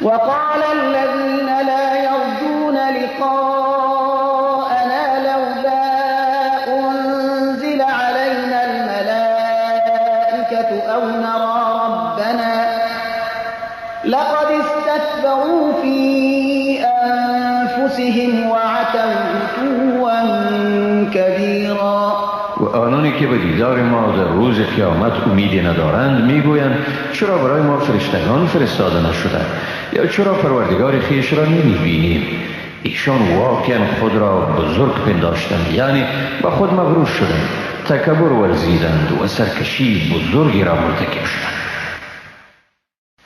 وقال الذين لا يرجون لقاءنا لولا أنزل علينا الملائكة أو نرى ربنا لقد استكبروا في أنفسهم وعتوا عتوا كبيرا. و آنانی که به دیدار ما در روز قیامت امیدی ندارند میگویند چرا برای ما فرشتگان فرستاده نشدند یا چرا پروردگار خویش را نمیبینیم. ایشان واقعا خود را بزرگ پنداشتند، یعنی با خود مغرور شدند، تکبر ورزیدند و سرکشی بزرگی را مرتکب شدند.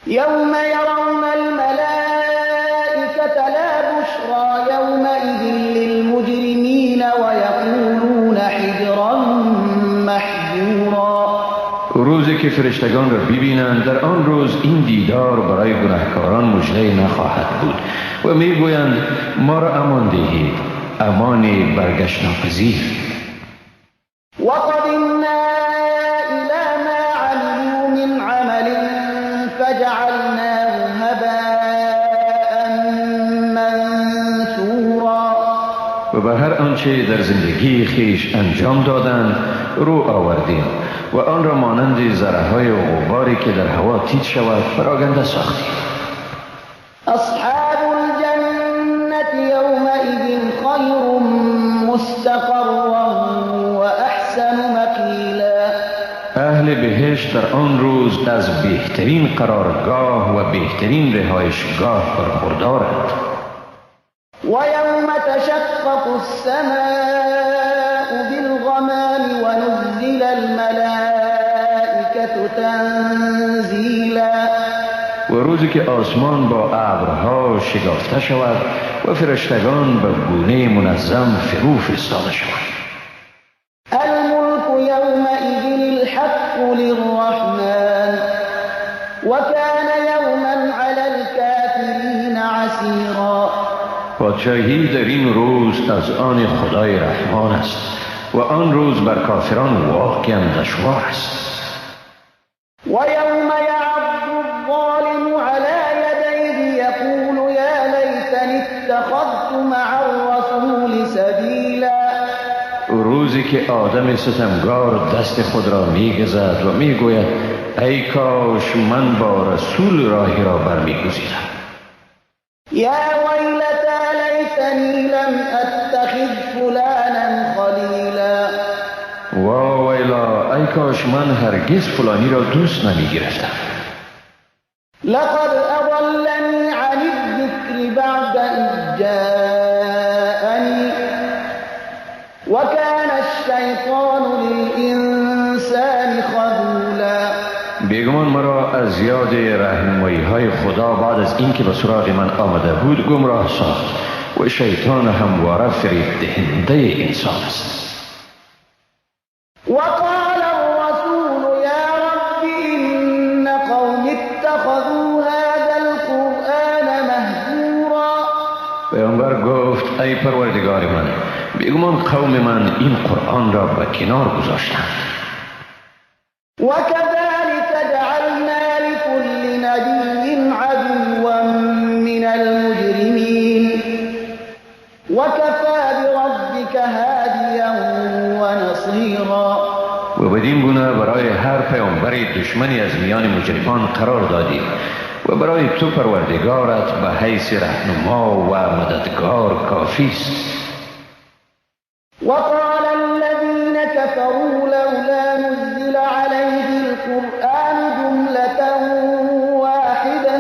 یوم یرون الملائکة لا بشرا یومئذ للمجرمین ویقولون حجرا محجورا. روزی که فرشتگان را ببینند در آن روز این دیدار برای گناهکاران مژده نخواهد بود و میگویند ما را امان دهید، امان برگشت ناپذیر. وقدمنا إلى ما عملوا من عمل فجعلناه هباء منثورا. و به هر آنچه در زندگی خیش انجام دادند رو آوردیم و آن را مانند ذره‌های غباری که در هوا تیز شود پراگنده ساختیم. اصحاب الجنة يومئذ خير مستقرا وأحسن مقيلا. اهل بهشت در آن روز از بهترین قرارگاه و بهترین رهایشگاه برخوردارند. ويوم تشقق السماء بالغمام ونزل الملائكة تنزیلا. و روزی که آسمان با ابرها شکافته شود و فرشتگان به گونه منظم فرو فرستاده شوند. الملك يومئذ الحق للرحمن وكان يوما على الكافرين عسيرا. پادشاهی در این روز از آن خدای رحمان است و آن روز بر کافران واقعا دشوار است. ويوم يعض الظالم على يديه يقول يا ليتني اتخذت مع الرسول سبيلا. روزی که آدم ستمگار دست خود را میگزد و میگوید ای کاش من با رسول راهی را برمیگزیدم. یا ویلتا لیتنی لم اتخذ فلانا خلیلا. وا ویلا، ای کاش من هرگز فلانی را دوست نمیگرفتم. لقد اضلنی عن الذکر بعد اذ جاءنی وكان الشیطان للانسان خذولا. بیگمان مرا از یاد رهنمایی های خدا بعد از اینکه به سراغ من آمده بود گمراه ساخت و شیطان همواره فریب دهنده انسان است. وقال الرسول يا رب إن قوم اتخذوا هذا القرآن مهجورا. پیامبر گفت ای پروردگار من، بیگمان قوم من این قرآن را به کنار گذاشتند. وكذلك جعلنا لكل نبي عدوا من المجرمين وكفى بربك هاديا ونصيرا. و بدین گونه برای هر پیامبری دشمنی از میان مجرمان قرار دادیم و برای تو پروردگارت به حیث رهنما و مددگار کافی است. وقال الذين كفروا لولا نزل عليه القرآن جملة واحدة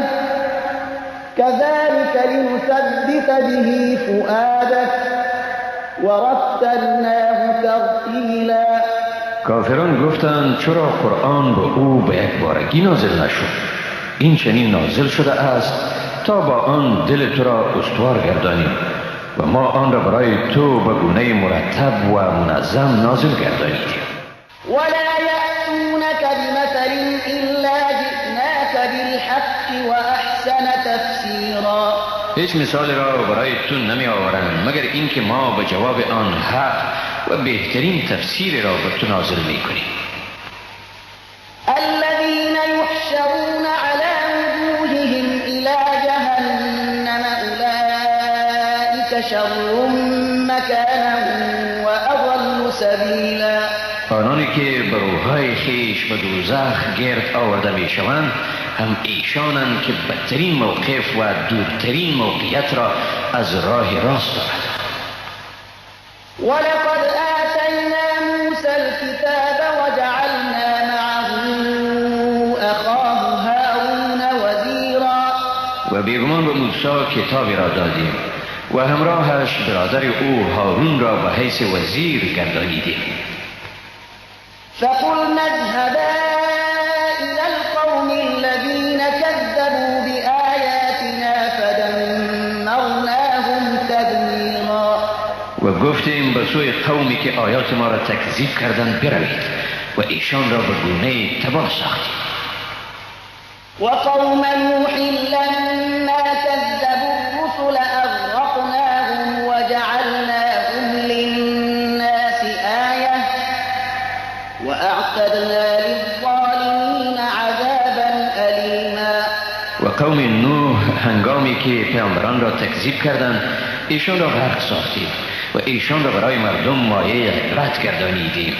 كذلك لنثبت به فؤادك ورتلناه ترتیلا. کافران گفتند چرا قرآن به او به یک بارگی نازل نشد؟ این چنین نازل شده است تا با آن دل تو را استوار گردانیم و ما آن را برای تو به گونه مرتب و منظم نازل گردانیدیم. ولا يأتونك بمثل إلا جئناك بالحق وأحسن تفسيرا. هیچ مثال را برای تو نمی آورند مگر اینکه ما به جواب آن حق و بهترین تفسیر را به تو نازل می کنیم. الذين يحشرون على وجوههم إلى جهنم شر مكانا وأضل سبيلا. آنانی که به روحهای خیش به دوزخ گرد آورده می شوند هم ایشانند که بدترین موقف و دورترین موقعیت را از راه راست دارد. ولقد آتینا موسی الكتاب وجعلنا معه أخاه هارون وزیرا. و بیگمان به موسی کتابی را دادیم و همراهش برادر او هارون را به حیث وزیر گردانیدیم. فقلنا اذهبا إلى القوم الذين كذبوا بآياتنا فدمرناهم تدميرا. و گفتیم به سوی قومی که آیات ما را تکذیب کردند بروید و ایشان را به گونه تباه ساختیم. وقوم نوح لما كذبوا الرسل أغرقناهم وجعلناهم للناس آية وأعتدنا للظالمين عذابا أليما. و قوم نوح هنگامی که پیامبران را تکذیب کردند ایشان را غرق ساختیم و ایشان را برای مردم مایه عبرت گردانیدیم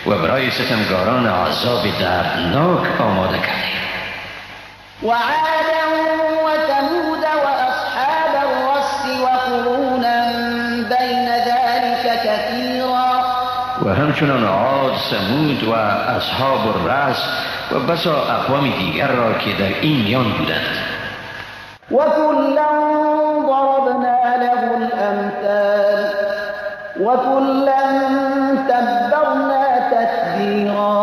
و برای ستمگاران عذاب دردناک آماده کردیم. وعادا وثمود وأصحاب الرس وقرونا بين ذلك كثيرا. و همچنان عاد، ثمود و اصحاب الرس و بسا اقوام دیگر را که در این میان بودند. وكلا ضربنا له الأمثال وكلا تبرنا تتبیرا.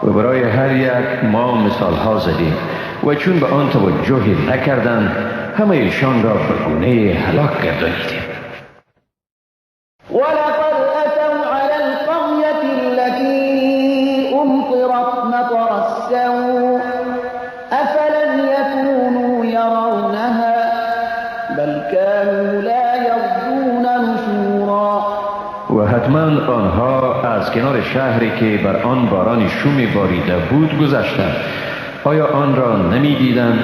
و برای هر یک ما مثال ها زدیم و چون به آن توجهی نکردند همه ایشان را به گونه هلاک گردانیدیم. ولقد أتوا على القرية التي أمطرت مطر السوء أفلم يكونوا يرونها بل كانوا لا يرجون نشورا. و حتما آنها از کنار شهری که بر آن باران شومی باریده بود گذشتند. آیا آن را نمی دیدند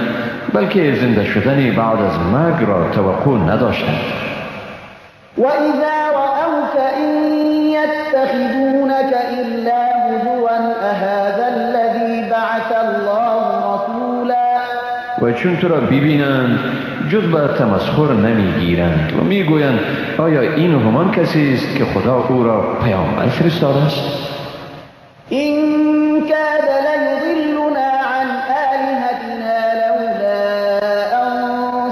بلکه زنده شدن بعد از مرگ را توقع نداشتند. وإذا رأوك إن يتخذونك إلا هزوا أهذا الذي بعث الله رسولا. و چون تو را ببینند جز به تمسخر نمیگیرند و میگویند آیا این همان کسی است که خدا او را پیامبر فرستاده است؟ إن كاد ليضلنا عن آلهتنا لولا أن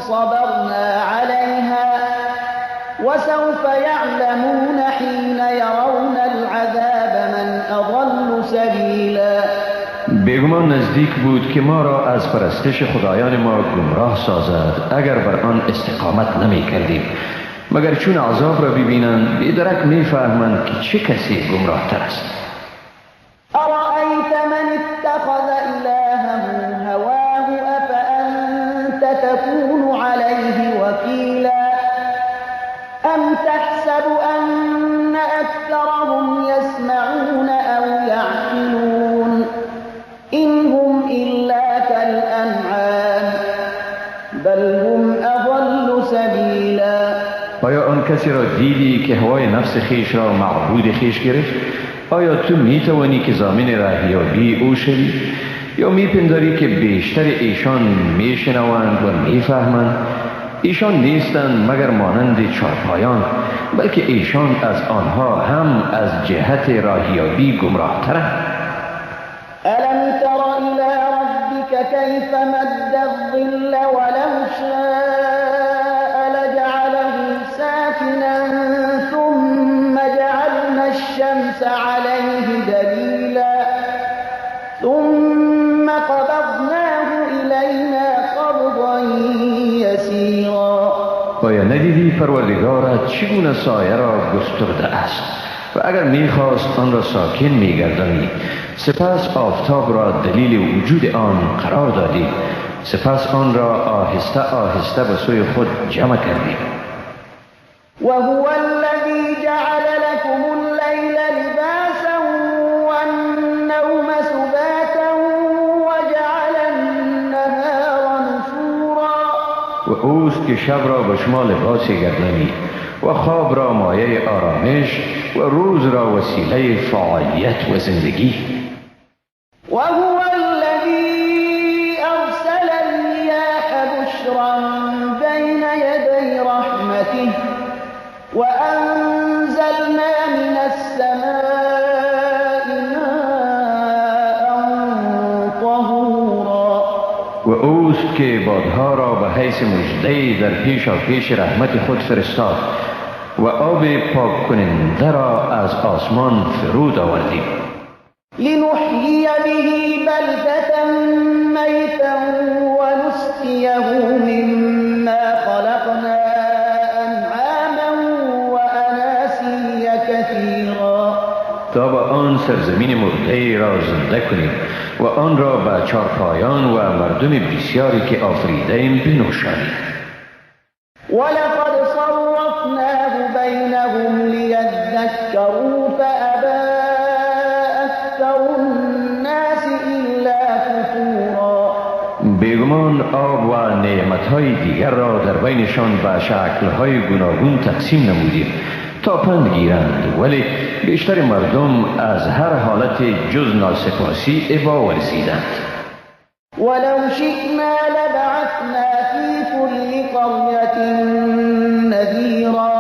صبرنا عليها وسوف يعلمون حين يرون العذاب من أضل سبيلا. بیگمان نزدیک بود که ما را از پرستش خدایان ما گمراه سازد اگر بر آن استقامت نمی کردیم، مگر چون عذاب را ببینند بیدرک می فهمند که چه کسی گمراه تر است. أرأيت من اتخذ إلهه هواه أفأنت تكون عليه وكيلا أم تحسب أن أكثرهم يسمعون أو يعقلون إن هم إلا كالأنعام بل هم أضل سبيلا. آیا آن کسی را دیدی که هوای نفس خیش را معبود خیش گرفت؟ آیا تو می توانی که ضامن رهیابی او شوی؟ یا می پنداری که بیشتر ایشان می شنوند و می فهمند؟ ایشان نیستند مگر مانند چارپایان، بلکه ایشان از آنها هم از جهت راهیابی گمراه ترند. ألم تر إلى ربك كيف مد الظل ولو شاء لجعله ساكنا ثم جعلنا الشمس عليه دليلا ثم قبضناه إلينا قبضا يسيرا. آیا ندیدی پروردگارت چگونه سایه را گسترده است و اگر میخواست آن را ساکن میگردانی سپس آفتاب را دلیل وجود آن قرار دادی، سپس آن را آهسته آهسته به سوی خود جمع کردی. وهو الذي جعل لكم الليل لباسا والنوم سباتا وجعل النهار نشورا. و اوست که شب را به شما لباسی گردانید و خواب را مایه آرامش و روز را وسیله فعالیت و زندگی. وهو الذي أرسل الرياح بشرا بين يدي رحمته وأنزلنا من السماء ماء طهورا. و اوست که بادها را به حیث مژده در پیش رحمت خود فرستاد و آب پاک کننده را از آسمان فرود آوردیم. لنحيي به بلدة ميتا ونسقيه مما خلقنا أنعاما وأناسيا كثيرا. تا به آن سرزمین مرده را زنده کنیم و آن را به چارپایان و مردم بسیاری که آفریدیم بنوشانیم. ولقد صرفناه بينهم ليذكروا فأبى أكثر الناس إلا كفورا. بیگمان آب و نعمتهای دیگر را در بینشان به شکلهای گوناگون تقسیم نمودیم تا پند گیرند، ولی بیشتر مردم از هر حالت جز ناسپاسی ابا ورزیدند. ولو شئنا لبعثنا في كل قرية نذيرا.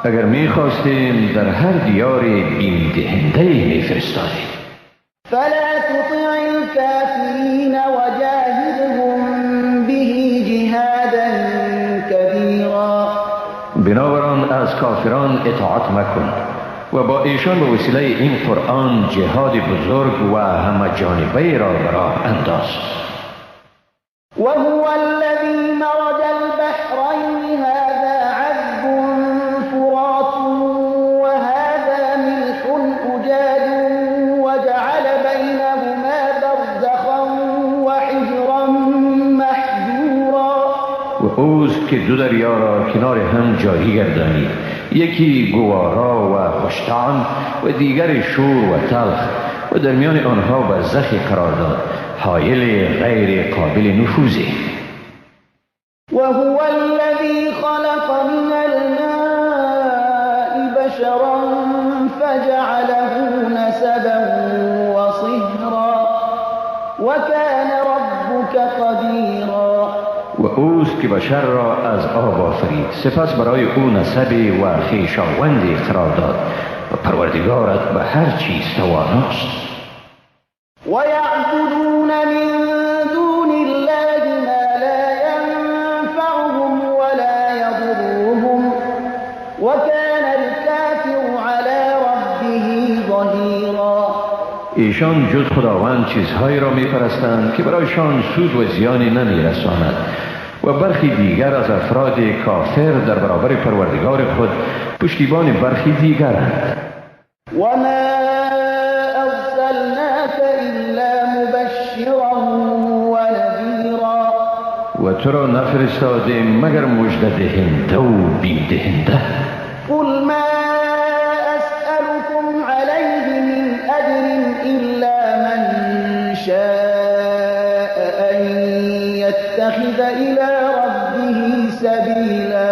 اگر می‌خواستیم در هر دیاری بیم دهنده می‌فرستادیم. فلا تطع الكافرين وجاهدهم به جهادا كبيرا. بنابراین از کافران اطاعت مکن و با ایشان به وسیله این قرآن جهاد بزرگ و همه جانبه را براه انداز. وهو الذي مرج البحرين هذا عذب فرات وهذا ملح أجاج وجعل بينهما برزخا وحجرا محجورا. و اوست که دو دریا را کنار هم جاری گردانید، یکی گوارا و خوش‌طعم و دیگر شور و تلخ، و در میان آنها برزخی قرار داد، حایل غیر قابل نفوذی. وهو الذي خلق من الماء بشرا فجعله نسبا وصهرا وكان ربك قديرا. و اوست که بشر را از آب آفرید، سپس برای او نسبی و خویشاوندی قرار داد و پروردگارت به هر چیز تواناست. ويعبدون من دون الله ما لا ينفعهم ولا يضرهم وكان الكافر على ربه ظهيرا. ایشان جز خداوند چیزهایی را می‌پرستند که برایشان سود و زیانی نمی‌رساند و برخی دیگر از افراد کافر در برابر پروردگار خود پشتیبان برخی دیگرند. وما أرسلناك إلا مبشرا ونذيرا. و تو را نفرستادیم مگر مژده دهنده و بیم دهنده. قل ما أسألكم عليه من أجر إلا من شاء أن يتخذ إلى ربه سبيلا.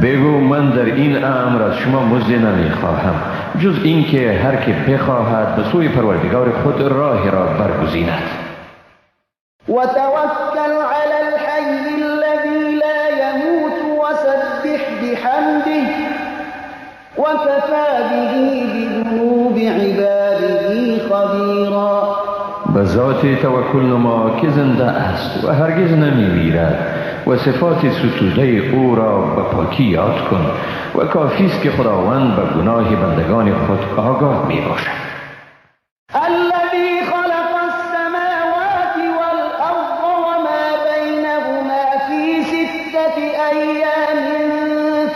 بگو من در این امر از شما مزد نمیخواهم جز اینکه هر که بخواهد به سوی پروردگار خود راه را برگزیند. وتوكل على الحي الذي لا يموت وسبح بحمده وكفى به بذنوب عباده خبيرا. به ذات توکل نما که زنده است و هرگز نمیمیرد و صفات ستوده او را به پاکی یاد کن و کافی است که خداوند به گناه بندگان خود آگاه می باشد. الذي خلق السماوات والأرض وما بينهما في 6 أيام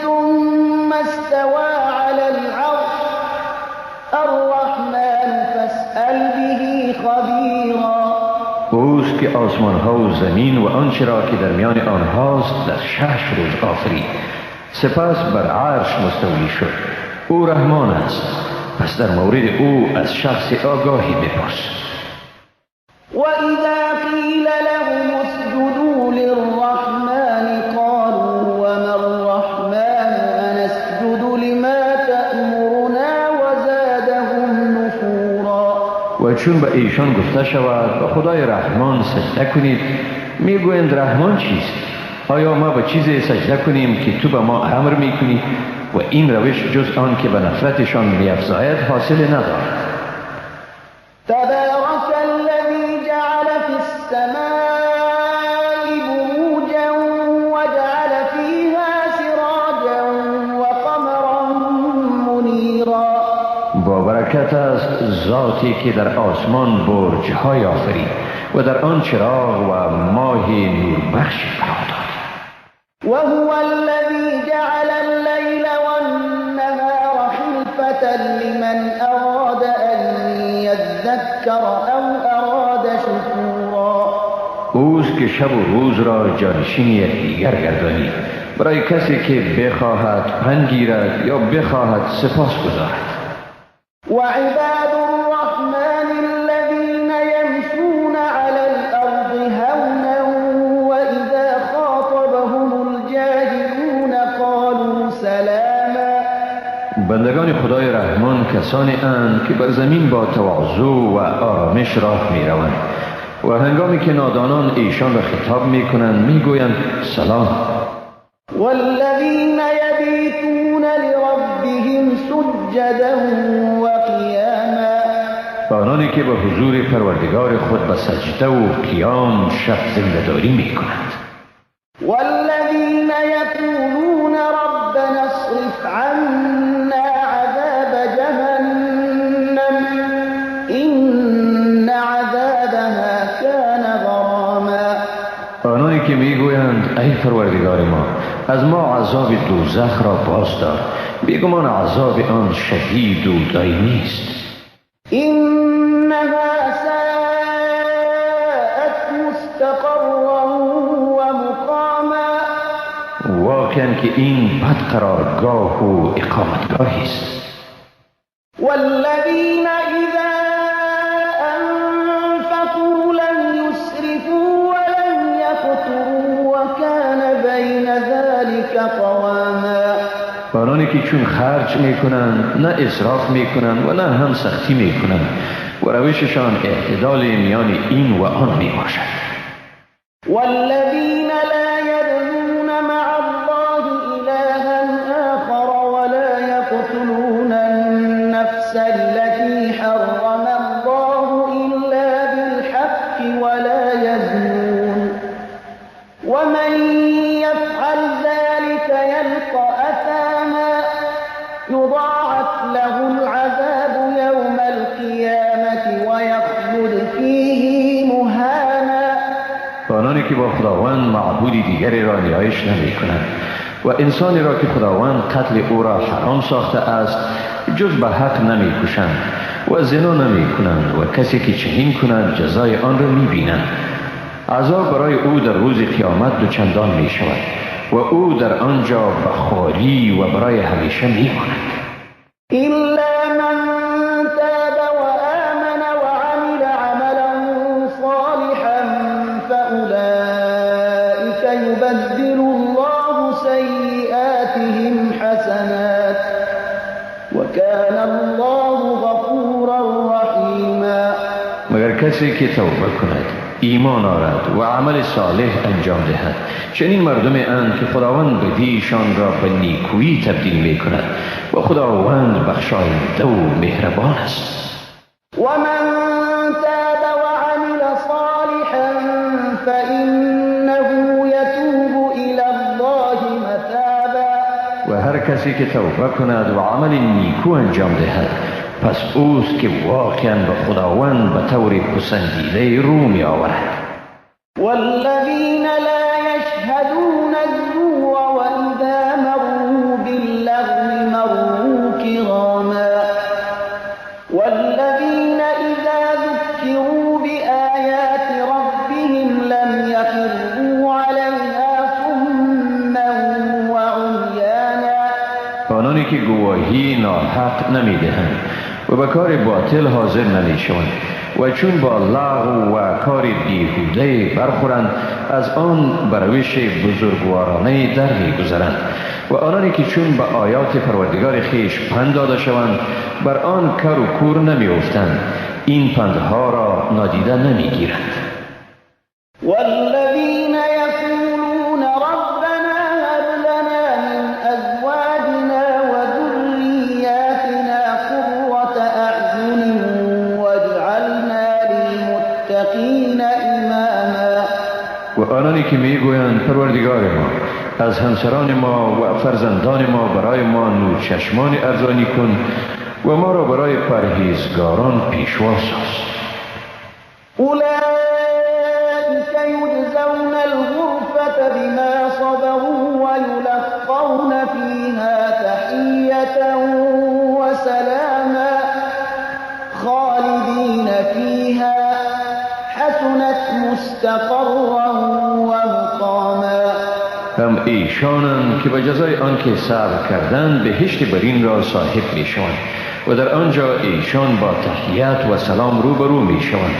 ثم استوى على العرش الرحمن فاسأل به خبيرا. اوست که آسمان ها و زمین و آنچه را که در میان آنهاست در 6 روز آفرید، سپس بر عرش مستولی شد. او رحمان است، پس در مورد او از شخص آگاهی بپرس. وَإِذَا قِيلَ لَهُمُ اسْجُدُوا لِلرَّحْمَنِ قَالُوا وَمَا الرَّحْمَنُ چون به ایشان گفته شود به خدای رحمان سجده کنید، میگویند رحمان چیست؟ آیا ما به چیزی سجده کنیم که تو به ما امر میکنی؟ و این روش جز آن که به نفرتشان میافزاید حاصل ندارد. تبارك الذي جعل في السماء بروجا وجعل فيها سراجا وقمرا منيرا. با برکت است ذاتی که در آسمان برج های آفرید و در آن چراغ و ماه نوربخشی قرار داد. وهو الذي جعل الليل والنهار خلفة لمن أراد أن يذكر أو أراد شكورا. اوست که شب و روز را جانشین یکدیگر گردانید برای کسی که بخواهد پند گیرد یا بخواهد سپاس گذارد. وعباد الرحمن الذين يمشون على الأرض هونا وإذا خاطبهم الجاهلون قالوا سلاما. بندگان خدای رحمان کسانی اند که بر زمین با تواضع و آرامش راه می روند و هنگامی که نادانان ایشان را خطاب می کنند می گویند سلام. والذين يبيتون لربهم سجدا وقياما. آنانی که به حضور پروردگار خود به سجده و قیام شب زنده‌داری می کنند. والذين يقولون ربنا اصرف عنا عذاب جهنم إن عذابها كان غراما. آنانی که میگویند ای پروردگار ما از ما عذاب دوزخ را بازدار، بیگمان عذاب آن شدید و دائمی است. إنها ساءت مستقرا ومقاما. واقعا که این بد قرارگاه و اقامتگاهی است. والذين إذا أنفقوا لم يسرفوا ولم يقتروا وكان بين ذلك قواما. آنانی که چون خرج می کنند نه اسراف می کنند و نه هم سختی می کنند و روششان اعتدال میان این و آن می باشد. والذين لا يدعون مع الله إلها آخر ولا يقتلون النفس التي حرم الله إلا بالحق ولا يزنون ومن يفعل ذلك يلقى أثاما يضاعف له العذاب يوم القيامة ويخلد فيه مهانا. آنانی که با خداوند معبودی دیگری را نیایش نمی کنند و انسانی را که خداوند قتل او را حرام ساخته است جز به حق نمی کشند و زنا نمی کنند و کسی که چنین کند جزای آن را می بینند. عذاب برای او در روز قیامت دوچندان می شود و او در آنجا به خواری و برای همیشه می ماند. إلا من تاب وآمن وعمل عملا صالحا فأولئك يبدل الله سيئاتهم حسنات وكان الله غفورا رحيما. مگر کسی که توبه کند، ایمان آرد و عمل صالح انجام دهد، چنین مردم اند که خداوند بدیشان را به نیکویی تبدیل می کند و خداوند بخشاینده و مهربان است. ومن تاب وعمل صالحا فإنه يتوب إلى الله متابا. و هر کسی که توبه کند و عمل نیکو انجام دهد پس اوست که واقعا به خداوند به طور پسندیده رو می آورد. والذین لا یشهدون الزور وإذا مروا باللغو مروا كراما. والذین اذا ذکروا بآیات ربهم لم یخروا علیها صما وعمیانا. آنانی که گواهی ناحق نمی دهند و به کار باطل حاضر نمی شوند و چون با لغو و کار بیهوده برخورند از آن بر روش بزرگوارانه در می‌گذرند و آنانی که چون به آیات پروردگار خیش پند داده شوند بر آن کر و کور نمی‌افتند، این پندها را نادیده نمی‌گیرند. والذين يقولون ربنا هب لنا من أزواجنا وذرياتنا قرة أعين واجعلنا للمتقين إماما. و آنانی که میگویند پروردگار ما از همسران ما و فرزندان ما برای ما نور چشمان ارزانی کن و ما را برای پرهیزگاران پیشوا ساز. أولئك يجزون الغرفة بما صبروا ويلقون فيها تحية وسلاما خالدين فيها حسنت مستقرا ومقاما. هم ایشانند که به جزای آنکه صبر کردند بهشت برین را صاحب می شوند و در آنجا ایشان با تحیت و سلام روبرو می شوند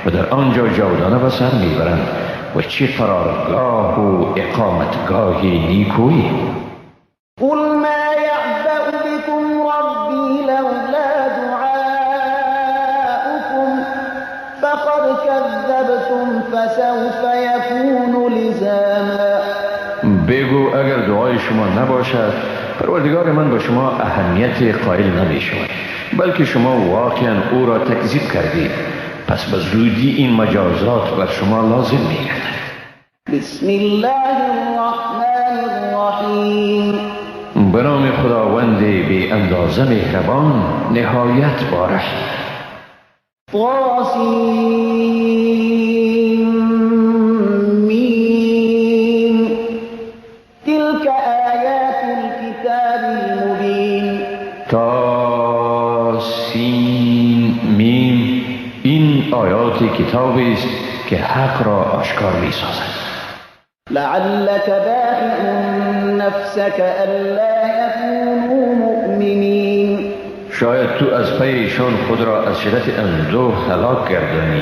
و در آنجا جاودانه به سر می برند و چه قرارگاه و اقامتگاه نیکویی. قل ما يعبأ بكم ربي لولا دعاؤكم فقد كذبتم فسوف يكون لزاما. بگو اگر دعای شما نباشد پروردگار من به شما اهمیت قائل نمی شود، بلکه شما واقعا او را تکذیب کردید، پس به زودی این مجازات بر شما لازم می گردد. بسم الله الرحمن الرحیم. به نام خداوند بی اندازه مهربان نهایت باره. طاسیم تلك آیات الكتاب المبین. طاسیم میم این آیات کتابی است که حق را آشکار می سازد. لعلك باخع نفسك الا يكونوا مؤمنین. شاید تو از پیشان خود را از شدت اندوه هلاک گردانی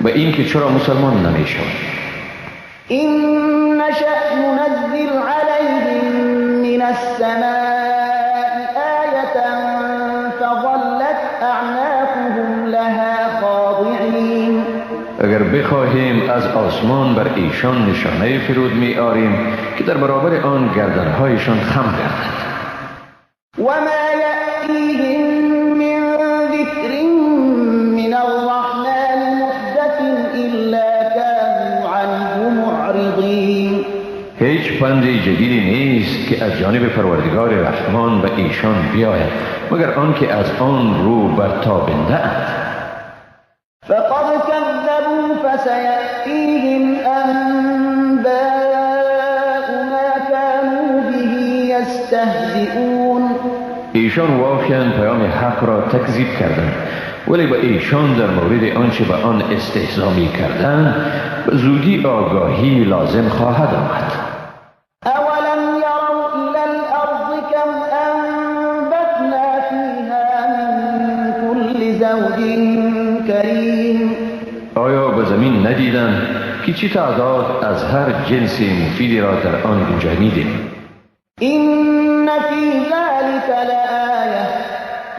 و این که چرا مسلمان نمی شود. إن نشأ ننزل عليهم من السماء آية فظلت أعناقهم لها خاضعين. اگر بخواهیم از آسمان بر ایشان نشانه فرود می آریم که در برابر آن گردنهایشان خم گردد. وما يأتيهم من ذكر من الرحمن محدث إلا كانوا عنه معرضين. هیچ پند جدیدی نیست که از جانب پروردگار رحمان به ایشان بیاید مگر آنکه از آن رو برتابنده اند. فقد كذبوا فسيأتيهم أنباء ما كانوا به يستهزئون. ایشان واقعا پیام حق را تکذیب کردند، ولی به ایشان در مورد آنچه به آن استهزا می کردند به زودی آگاهی لازم خواهد آمد. أولم يروا إلى الأرض كم أنبتنا فيها من كل زوج كريم. آیا به زمین ندیدند که چی تعداد از هر جنس مفیدی را در آن گنجانیدیم؟ إن في ذلك لآية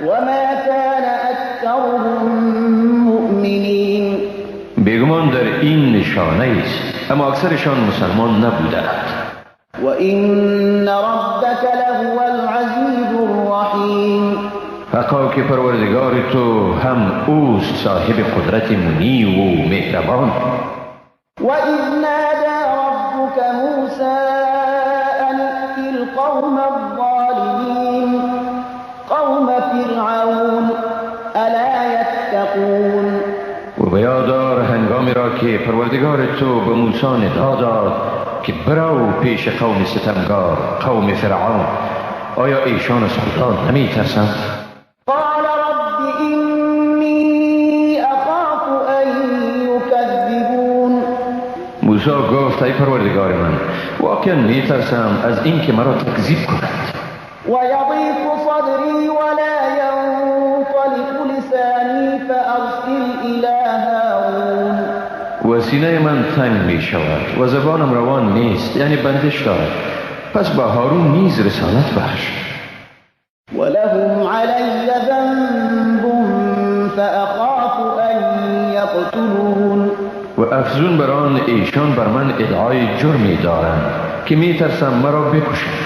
وما كان أكثرهم مؤمنين. بیگمان در این نشانه است اما اکثرشان مسلمان نبودند. وإن ربك لهو العزيز الرحيم. حقا که پروردگار تو هم اوست صاحب قدرت منی و مهربان. وإذ نادى ربك موسى أن ائت القوم الظالمين قوم فرعون ألا يتقون. و بیادار هنگامی را که پروردگار تو به موسی ندا داد که برو پیش قوم ستمگار قوم فرعون، آیا ایشان از خدا نمی ترسند؟ قال رب إني أخاف أن يكذبون. موسی گفت ای پروردگار من واقعا می ترسم از این که مرا تکذیب کند. ويضيق صدري ولا ينطلق لساني فأرسل إلى سینه من تنگ می شود و زبانم روان نیست، یعنی بندش دارد. پس با هارون نیز رسالت بخش. ولهم علی ذنب فأخاف أن يقتلون. و افزون بر آن ایشان بر من ادعای جرمی دارند که می ترسم مرا بکشند.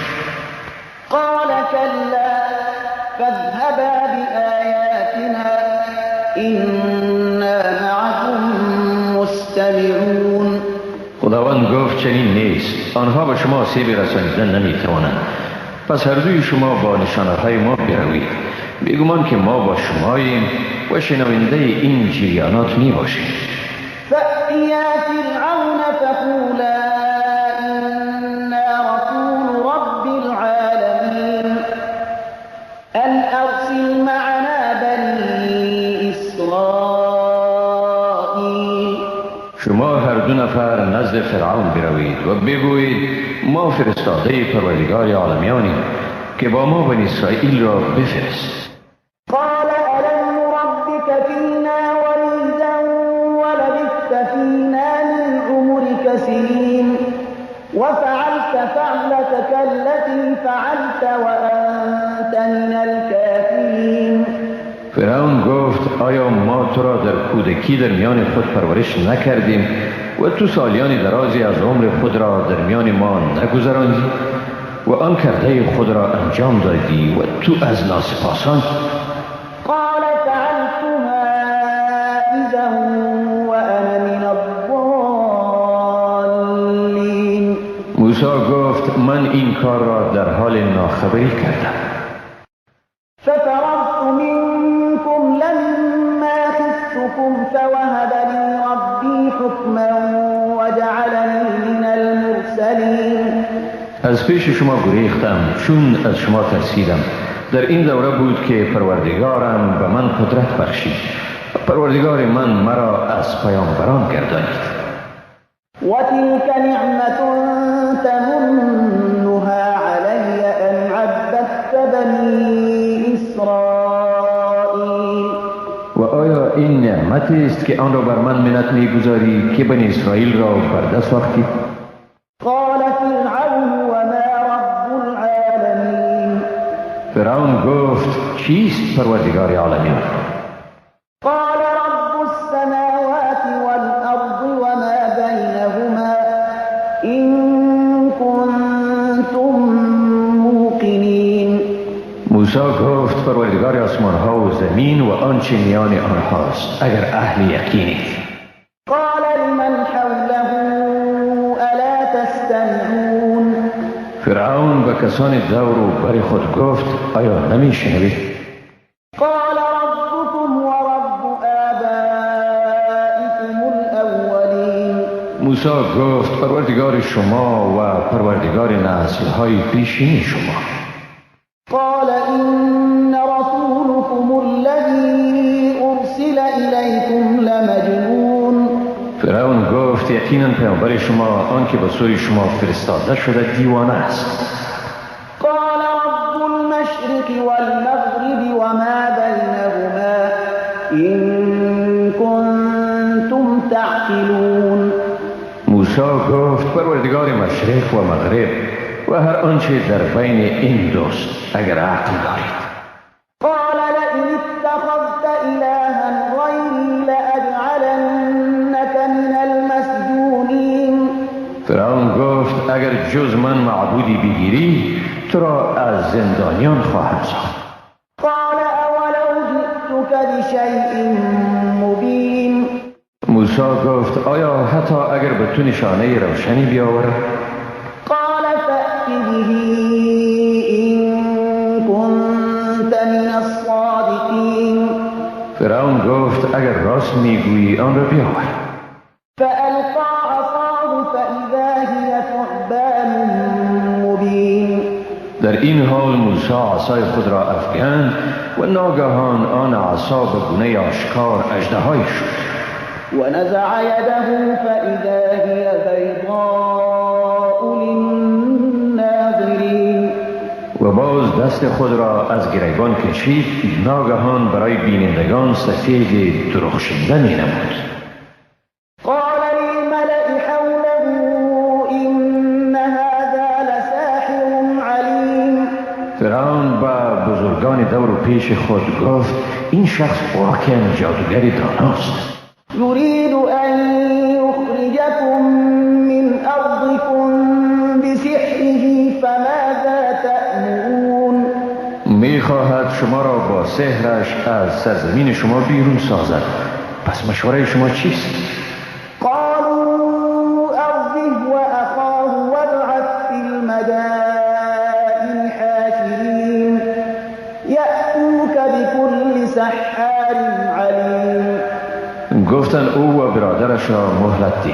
قال كلا فاذهبا بآياتنا إنا معكم مستمعون. خداوند گفت چنین نیست، آنها به شما آسیبی رسانیدن نمی توانند. پس هر دوی شما با نشانه‌های ما بروید، بیگمان که ما با شماییم و شنونده این جریانات می باشیم. فأتیا فرعون فقولا إنا رسول رب العالمین أن أرسل معنا بني إسرائیل. شما هر دو نفر نزد فرعون بروید و بگویید ما فرستاده پروردگار عالمیانیم که با ما بنی اسرائیل را بفرست. قال ألم نربك فينا وليدا ولبثت فينا من عمرك سنين وفعلت فعلتك التي فعلت وأنت من الكافرين. فرعون گفت آیا ما تو را در کودکی در میان خود پرورش نکردیم و تو سالیان درازی از عمر خود را در میان ما نگذراندی و آن کرده خود را انجام دادی و تو از ناسپاسان؟ قال فعلتها إذا وأنا من الضالين. موسی گفت من این کار را در حال ناخبری کردم. ففررت منكم لما خفتكم فوهب لي ربي حكما وجعلني من المرسلين. از پیش شما گریختم چون از شما ترسیدم. در این دوره بود که پروردگارم به من قدرت بخشید. پروردگار من مرا از پیامبران گردانید. وتلك نعمة تمنها علي أن عبدت بني إسرائيل. و آیا این نعمتی است که آن را بر من منت می‌گذاری که بنی اسرائیل را برده ساختی؟ قال فرعون وما رب العالمين. فرعون گفت چیست پروردگار عالمین؟ قال رب السماوات والأرض وما بينهما إن كنتم موقنين. موسی گفت پروردگار آسمان ها و زمین و آنچه میان آنهاست اگر اهل یقینید. قال لمن حوله ألا تستمعون. فرعون به کسان دور و بر خود گفت آیا نمیشنوید؟ قال ربكم ورب آبائكم الأولين. موسی گفت پروردگار شما و پروردگار نسل‌های پیشین شما. قال إن رسولكم الذي أرسل إليكم لمجنون. فرعون گفت یقینا پیامبر شما آنکه به سوی شما فرستاده شده دیوانه است. قال رب المشرق والمغرب وما بينهما إن كنتم تعقلون. موسی گفت پروردگار مشرق و مغرب و هر آنچه در بین این دوست اگر عقل دارید. قال لئن اتخذت إلها غيري لأجعلنك من المسجونين. فرعون گفت اگر جز من معبودی بگیری تو را از زندانیان خواهم ساخت. قال أولو جئتك بشيء مبين. موسی گفت آیا حتی اگر به تو نشانه روشنی بیاورم؟ قال فأت به إن كنت من الصادقين. فرعون گفت اگر راست میگویی آن را بیاور. فألقى عصاه فإذا هي ثعبان مبين. در این حال موسی عصای خود را افکند و ناگهان آن عصا به گونه آشکار اژدهایی شد. ونزع يده فإذا هي بيضاء للناظرين. و باز دست خود را از گریبان کشید، ناگهان برای بینندگان سفید درخشنده می نمود. قال دور و پیش خود گفت این شخص واقعا جادوگری داناست. يريد أن يخرجكم من أرضكم بسحره فماذا تأمرون؟ میخواهد شما را با سحرش از سرزمین شما بیرون سازد. پس مشوره شما چیست؟ قالوا أرجه وأخاه وابعث في المدائن حاشرين يأتوك بكل سحار عليم. گفتند او و برادرش را مهلت ده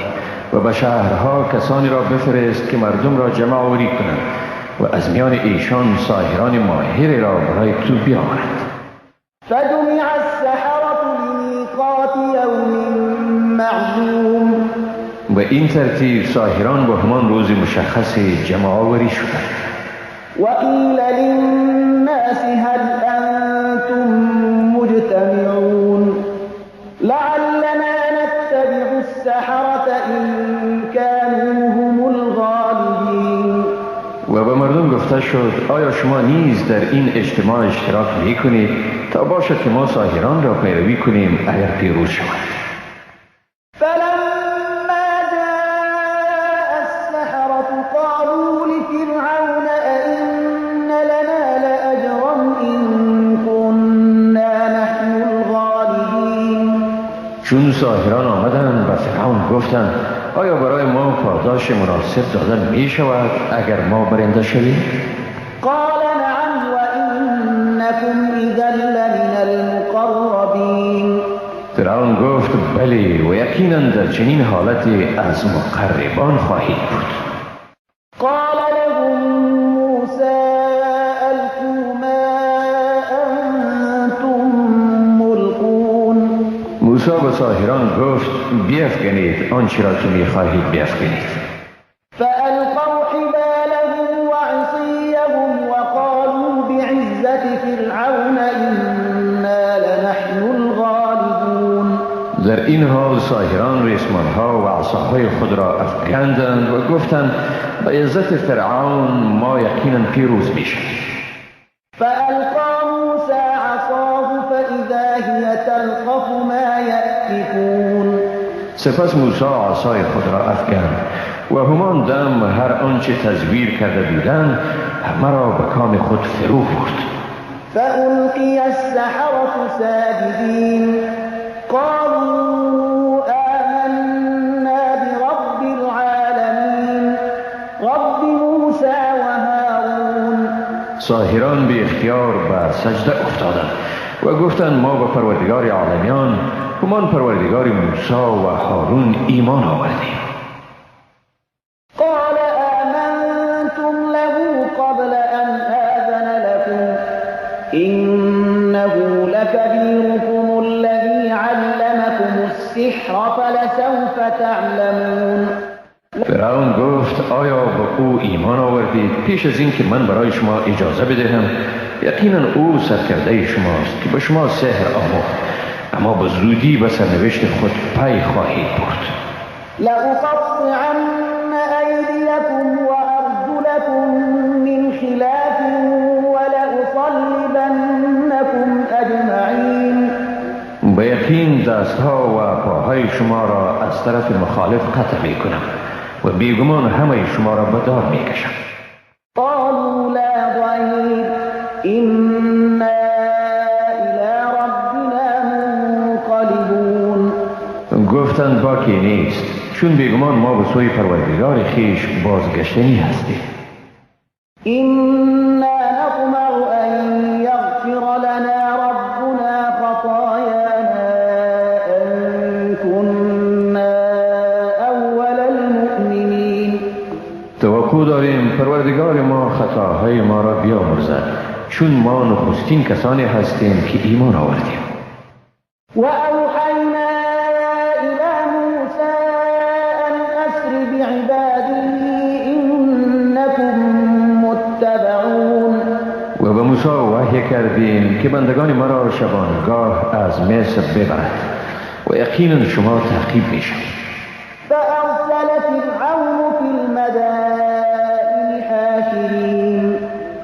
و به شهرها کسانی را بفرست که مردم را جمع آوری کنند و از میان ایشان ساحران ماهر را برای تو بیاورند. فجمع السحرة لمیقات یوم معلوم. و این ترتیب ساحران به همان روز مشخص جمع آوری شدند. وقیل للناس هل انتم مجتمعون لعلنا نتبع السحرة إن كانوا هم الغالبین. و به مردم گفته شد آیا شما نیز در این اجتماع اشتراک میکنید تا باشد که ما ساحران را پیروی کنیم اگر پیروز شوند. فلما جاء السحرة قالوا لفرعون أئن لنا لأجرا إن كنا نحن الغالبین. چون ساحران آمدند و فرعون گفتند آیا برای ما پاداش مناسب دادن می شود اگر ما برنده شویم؟ قال نعم وإنكم إذا لمن المقربین. فرعون گفت بله و یقینا در چنین حالتی از مقربان خواهید بود. قال لهم موسى ألقوا ما أنتم ملقون. موسی به ساحران گفت بیفکنید آنچه را که میخواهید بیفکنید. فألقوا حبالهم وعصيهم وقالوا بعزة فرعون إنا لنحن الغالبون. در این حال ساحران ریسمانها و عصاهای خود را افکندند و گفتند به عزت فرعون ما یقینا پیروز میشویم. فألقى موسى عصاه فإذا هي تلقف ما يأفكون. سپس موسی عصای خود را افکند و همان دم هر آنچه تزویر کرده بودند همه را به کام خود فرو برد. فألقي السحرة ساجدين قالوا آمنا برب العالمين رب موسى وهارون. ساحران به اختیار بر سجده افتادند و گفتند ما به پروردگار عالمیان همان پروردگار موسی و هارون ایمان آوردیم. قال آمنتم له قبل أن آذن لكم إنه لكبيركم الذي علمكم السحر فلسوف تعلمون. فرعون گفت آیا به او ایمان آوردید پیش از این که من برای شما اجازه بدهم؟ یقینا او سرکرده شماست که به شما سحر آموخت، اما به زودی به سرنوشت خود پی خواهید برد. لأقطعن أيديكم وأرجلكم من خلاف ولأصلبنكم أجمعين. به یقین دستها و پاهای شما را از طرف مخالف قطع می کنم و بیگمان همه شما را به دار می کشم. قالوا لا ضير إنا إلى ربنا منقلبون. گفتند باکی نیست چون بیگمان ما به سوی پروردگار خیش بازگشتنی هستیم. إنا نطمع أن يغفر لنا ربنا خطايانا أن كنا أول المؤمنين. توقع داریم پروردگار ما خطاهای ما را بیامرزد چون ما نخستین کسانی هستیم که ایمان آوردیم. وأوحينا إلى موسى أن أسر بعبادي إنكم متبعون. و به موسی وحی کردیم که بندگان ما را شبانگاه از مصر ببرد و یقینا شما تعقیب میشوید. فأرسل فرعون في المدائن حاشرين.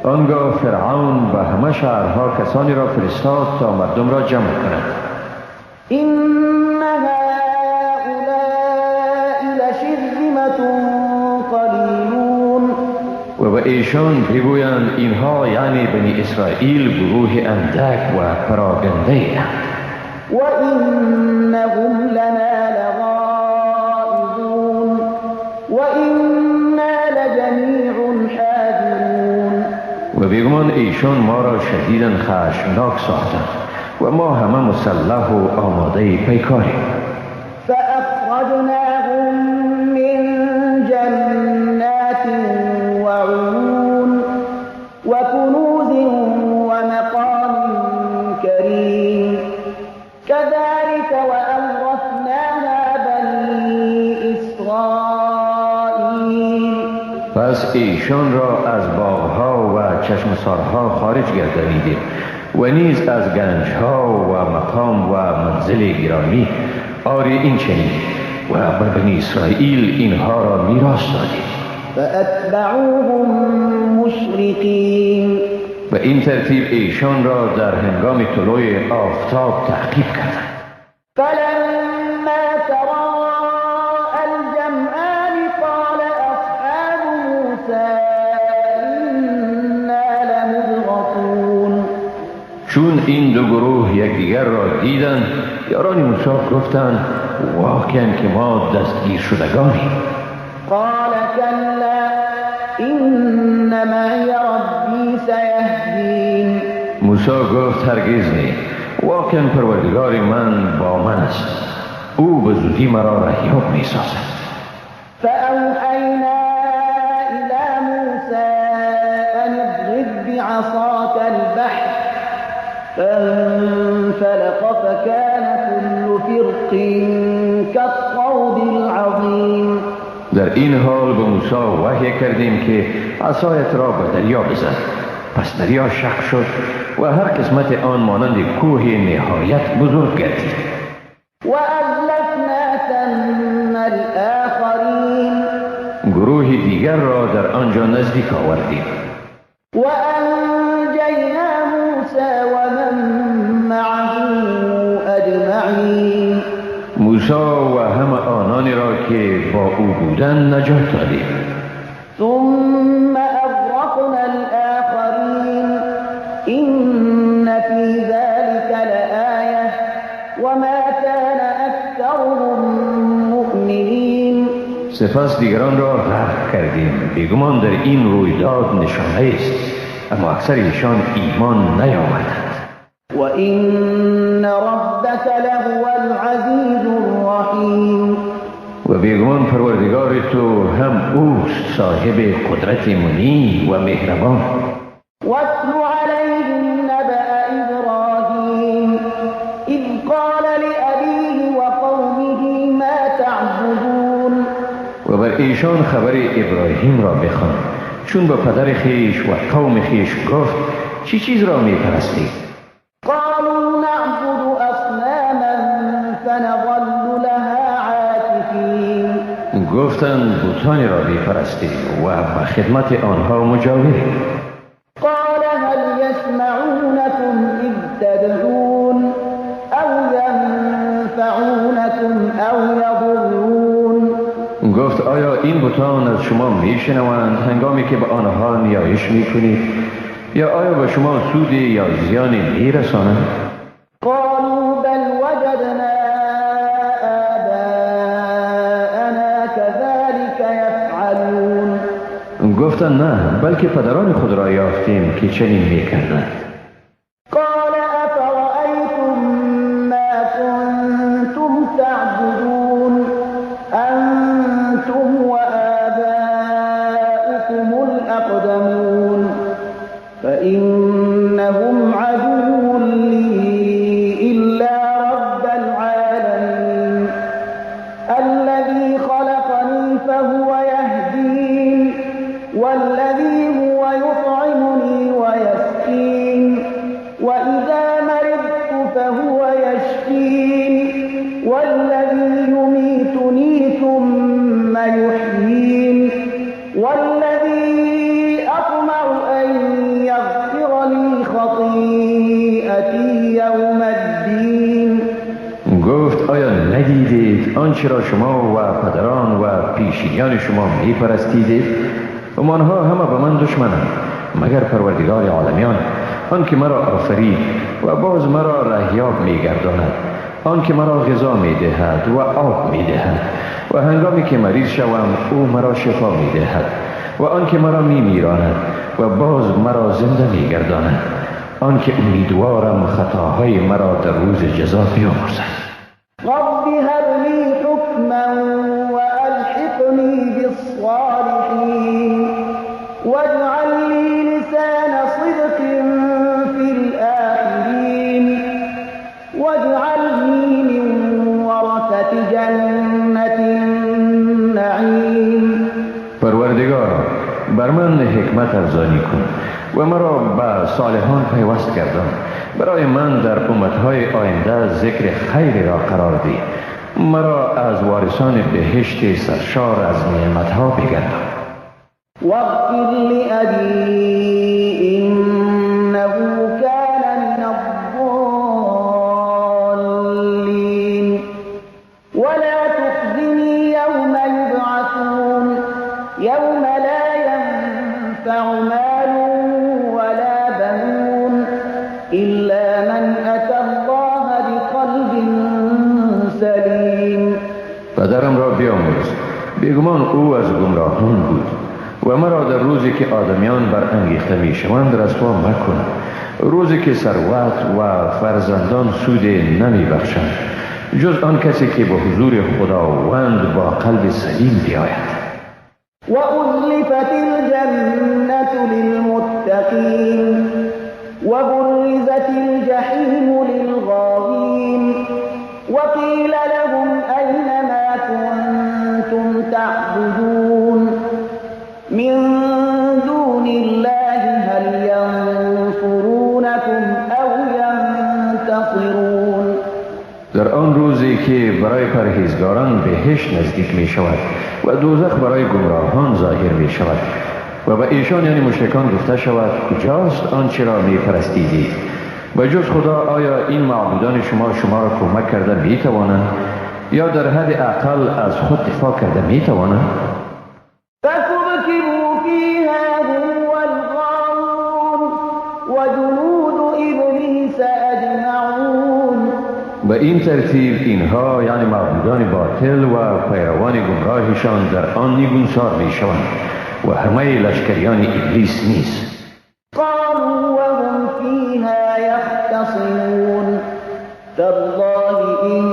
آنگاه فرعون به همه شهرها کسانی را فرستاد تا مردم را جمع کنند. إن هؤلاء لشرذمة قليلون. و به ایشان بگویند اینها یعنی بنی اسرائیل گروه اندک و پراگنده اند. وإنهم لنا لغائظون وإنا لجميع حاذرون. و بیگمان ایشان ما را شدیداً خشمناک ساختند و ما همه مسلح و آماده پیکاریم. فأخرجناهم من جنات وعيون وكنوز ومقام كريم كذلك وأورثناها بني إسرائيل. پس ایشان را از باغها و چشمسارها خارج گردانیدیم و نیز از گنجها و مقام و منزل گرامی. آری این چنین و بر بنی اسرائیل اینها را میراث دادیم. فأتبعوهم مشرقين. و این ترتیب ایشان را در هنگام طلوع آفتاب تعقیب کردند. فلما تراءى الجمعان قال أصحاب موسى إنا لمدركون. چون این دو گروه یکدیگر را دیدند یاران موسی گفتند واقعا که ما دستگیر شدگانیم. قال كلا إن معي ربي سيهدين. موسی گفت هرگز نه، واقعا پروردگار من با من است، او به زودی مرا رهیاب می سازد. فأوحينا إلى موسى أن اضرب بعصاك البحر فانفلق فكان كل فرق كالطود العظيم. در این حال به موسی وحی کردیم که عصایت را به دریا بزن. پس دریا شق شد و هر قسمت آن مانند کوه نهایت بزرگ گردید. وأزلفنا ثم الآخرين. گروه دیگر را در آنجا نزدیک آوردیم. وأنجينا موسى ومن معه أجمعين. موسی و همه آنانی را که با او بودند نجات دادیم. ثم أغرقنا الآخرين إن في ذلك لآية وما كان أكثرهم مؤمنين. سپس دیگران را غرق کردیم. بیگمان در این رویداد نشانه است، اما اکثر ایشان ایمان نیاوردند. وإن ربك لهو العزيز الرحيم. و بیگمان پروردگار تو هم اوست صاحب قدرت منی و مهربان. واتل عليهم نبأ إبراهيم إذ قال لأبيه وقومه ما تعبدون. و بر ایشان خبر ابراهیم را بخوان چون به پدر خیش و قوم خیش گفت چی چیز را می پرستید؟ قالوا نعبد أصناما فنظل لها عاكفين. گفتند بتانی را می پرستید و به خدمت آنها مجاوریم. قال هل يسمعونكم إذ تدعون أو ينفعونكم أو يضرون. گفت آیا این بتان از شما میشنوند هنگامی که به آنها نیایش میکنید یا آیا به شما سودی یا زیانی میرسانند؟ قالوا بل وجدنا آباءنا كذلك يفعلون. گفتند نه، بلکه پدران خود را یافتیم که چنین میکردند. قال أفرأيتم ما كنتم تعبدون أنتم وآباؤكم الأقدمون فإنهم عدو لي إلا رب العالمين الذي خلقني فهو يهدين والذي هو يطعمني ويسقين وإذا مرضت فهو يشفين والذي يميتني ثم يحيين والذي أطمع أن يغفر لي خطيئتي آنچه را شما و پدران و پیشینیان شما می پرستیدید آنها همه به من دشمنند مگر پروردگار عالمیان، آن که مرا آفرید و باز مرا رهیاب می گرداند، آن که مرا غذا می دهد و آب می دهد و هنگامی که مریض شوم او مرا شفا می دهد و آن که مرا می میراند و باز مرا زنده می گرداند، آن که امیدوارم خطاهای مرا در روز جزا بیامرزد. رب هب لي حكما وألحقني بالصالحين واجعل لي لسان صدق في الآخرين واجعلني من ورثة جنة النعيم. پروردگارا بر من حکمت ارزانی کن و مرا به صالحان پیوست گردان. برای من در امتهای آینده ذکر خیر را قرار دی. مرا از وارثان بهشت سرشار از نعمتها بگردان. واغفر لأبي إنه كان من الضالين ولا تخزني يوم يبعثون يوم لا ينفع مال ولا بنون إلا من أتى الله بقلب سليم. پدرم را بیامرز، بیگمان او از گمراهان بود و مرا در روزی که آدمیان بر انگیخته می شوند رسوا مکن، روزی که ثروت و فرزندان سود نمی بخشند جز آن کسی که به حضور خداوند با قلب سلیم بیاید. وأزلفت الجنة للمتقين وبرزت الجحيم للغاوين وقيل لهم أين ما كنتم تعبدون من دون الله هل ينصرونكم أو ينتصرون. در آن روزی که برای پرهیزگاران بهشت نزدیک می شود و دوزخ برای گمراهان ظاهر می شود و به ایشان یعنی مشرکان گفته شود کجاست آنچه را می پرستیدید و جز خدا آیا این معبودان شما را کمک کرده می توانند یا در حد اقل از خود دفاع کرده می توانند؟ فكبكبوا فيها هم والغاوون وجنود إبليس أجمعون. به این ترتیب اینها یعنی معبودان باطل و پیروان گمراهشان در آن نیگونسار می شوند و همه لشکریان ابلیس نیز. قالوا وهم فيها يختصمون تالله إن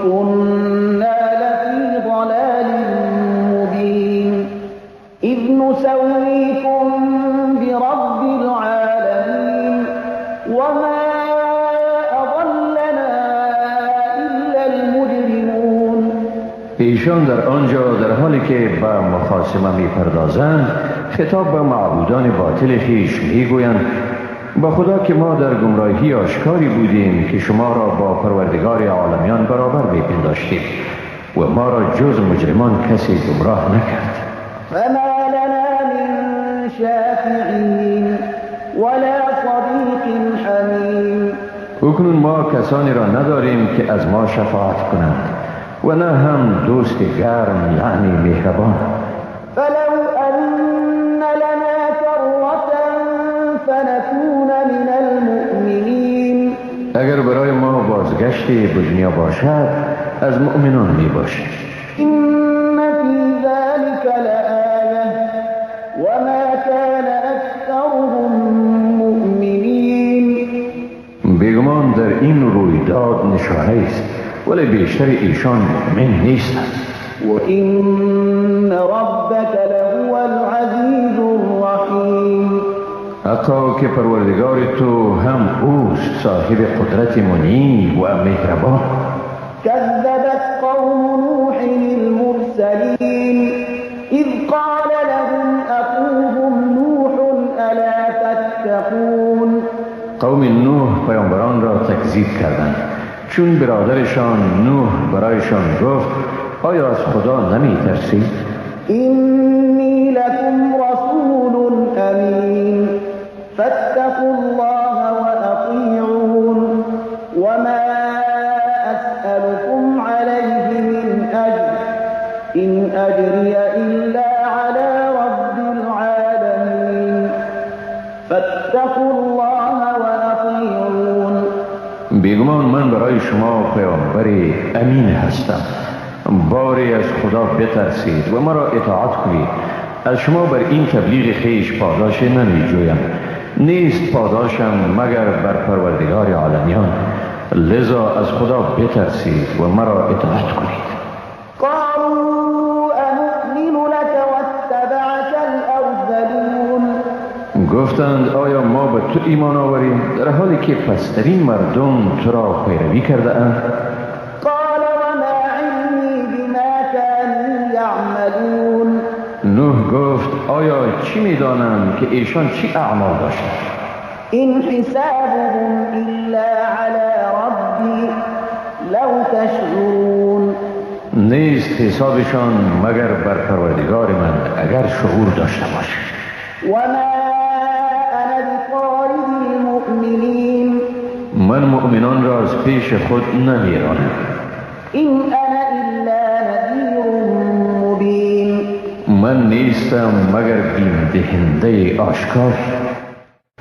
كنا لفي ضلال مبين إذ نسويكم برب العالمين وما أضلنا إلا المجرمون. ایشان در آنجا در حالی که به مخاصمه می پردازند خطاب به معبودان باطل خویش می گویند با خدا که ما در گمراهی آشکاری بودیم که شما را با پروردگار عالمیان برابر می پنداشتیم و ما را جز مجرمان کسی گمراه نکرد. فما لنا من شافعين ولا صديق حميم. اکنون ما کسانی را نداریم که از ما شفاعت کنند و نه هم دوست گرم یعنی مهربان. فلو أن لنا كرة فنكون من المؤمنين. اگر برای ما بازگشتی به دنیا باشد از مؤمنان می باشیم. إن في ذلك لآية وما كان أكثرهم مؤمنين. بیگمان در این رویداد نشانه است ولی بیشتر ایشان مؤمن نیستند. وإن ربك لهو العزيز الرحيم. حتی که پروردگار تو هم اوست صاحب قدرت منیب و مهربان. كذبت قوم نوح المرسلين إذ قال لهم أخوهم نوح ألا تتقون. قوم نوح پیامبران را تکذیب کردند چون برادرشان نوح برایشان گفت آیا از خدا نمی ترسید؟ إني لكم رسول أمين فاتقوا الله وأطيعون وما أسألكم عليه من فاتقوا الله وأطيعون. بیگمان من برای شما پیامبر امین هستم. باری از خدا بترسید و مرا اطاعت کنید. از شما بر این تبلیغ خیش پاداش نمی جویم، نیست پاداشم مگر بر پروردگار عالمیان. لذا از خدا بترسید و مرا اطاعت کنید. قالوا أنؤمن لك واتبعك الأرذلون. گفتند آیا ما به تو ایمان آوریم در حالی که پسترین مردم تو را پیروی کرده اند؟ قال وما علمي بما كانوا يعملون. نوح گفت آیا چی میدانم که ایشان چی اعمال داشتند؟ إن حسابهم إلا على ربي لو تشعرون. نیست حسابشان مگر بر پروردگار من اگر شعور داشته باشید. وما أنا بطارد المؤمنين. من مؤمنان را از پیش خود نمیرانم. إن أنا إلا نذير مبين. من نیستم مگر بیم دهنده آشکار.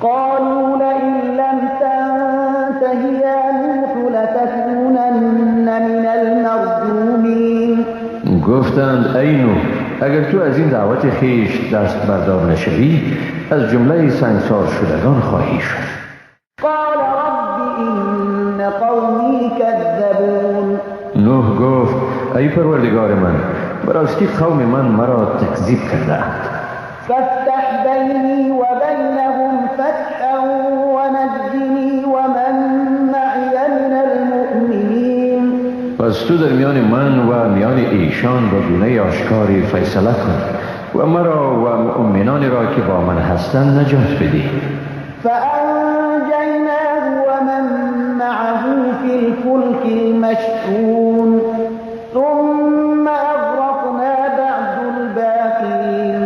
قالوا لئن لم تنته يا نوح لتكونن من المرجومين. گفتند ای نوح اگر تو از این دعوت خیش دست بردار نشوی از جمله سنگسار شدگان خواهی شد. قال رب إن قومي كذبون. نوح گفت ای پروردگار من براستی قوم من مرا تکذیب کردند. فافتح بيني وبينهم فتحا ونجني ومن معي من المؤمنين. پس تو در میان من و میان ایشان با گونه آشکاری فیصله کن و مرا و مؤمنانی را که با من هستند نجات بدی. فأنجيناه ومن معه في الفلك المشحون ثم أغرقنا بعد الباقين.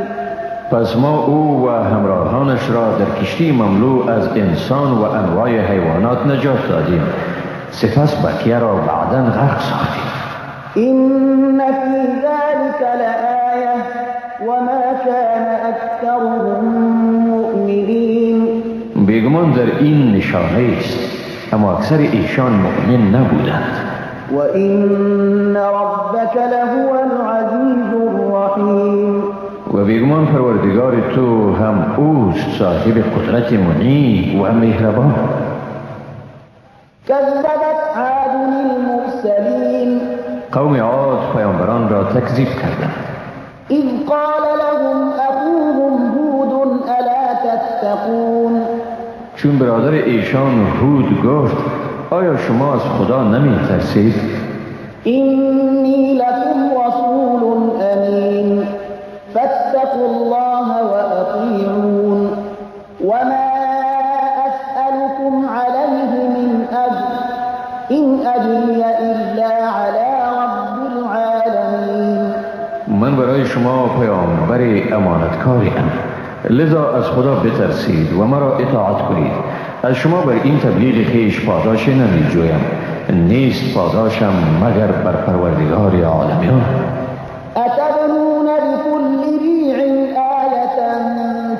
پس ما او و همراهانش را در کشتی مملو از انسان و انواع حیوانات نجات دادیم، سپس بقیه را بعداً غرق ساختیم. إن في ذلك لآية وما كان أكثرهم مؤمنين. بیگمان در این نشانه است اما اکثر ایشان مؤمن نبودند. وإن ربك لهو العزيز الرحيم. و بیگمان پروردگار تو هم اوست صاحب قدرت منیب و مهربان. كذبت عاد المرسلين. قوم عاد پیامبران را تکذیب کردند. إذ قال لهم أخوهم هود ألا تتقون. چون برادر ایشان هود گفت آیا شما از خدا نمی ترسید؟ إني لكم رسول أمين فاتقوا الله وأطيعون. وما أسألكم عليه من أجر إن أجري إلا على رب العالمين. من برای شما پیامبر امانتکاری ام، لذا از خدا بترسید و مرا اطاعت کنید. از شما بر این تبلیغ خیش پاداش نمی جویم، نیست پاداشم مگر بر پروردگار عالمیان. أتبنون بكل ريع آية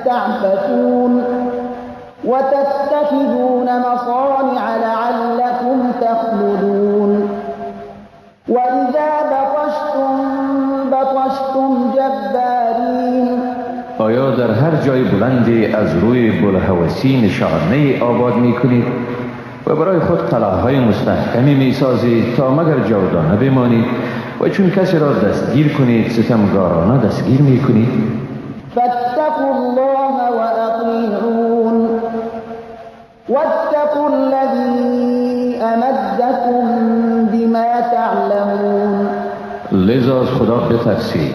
تعبثون وتتخذون مصانع لعلكم تخلدون. وإذا بطشتم جبارين. آیا در هر جای بلندی از روی بلهوسی نشانه آباد می کنید و برای خود قلعه‌های مستحکمی می سازید تا مگر جاودانه بمانید و چون کسی را دستگیر کنید ستمگارانه دستگیر می کنید؟ فاتقوا الله وأطيعون. واتقوا الذي أمدكم بما تعلمون. لذا از خدا بترسید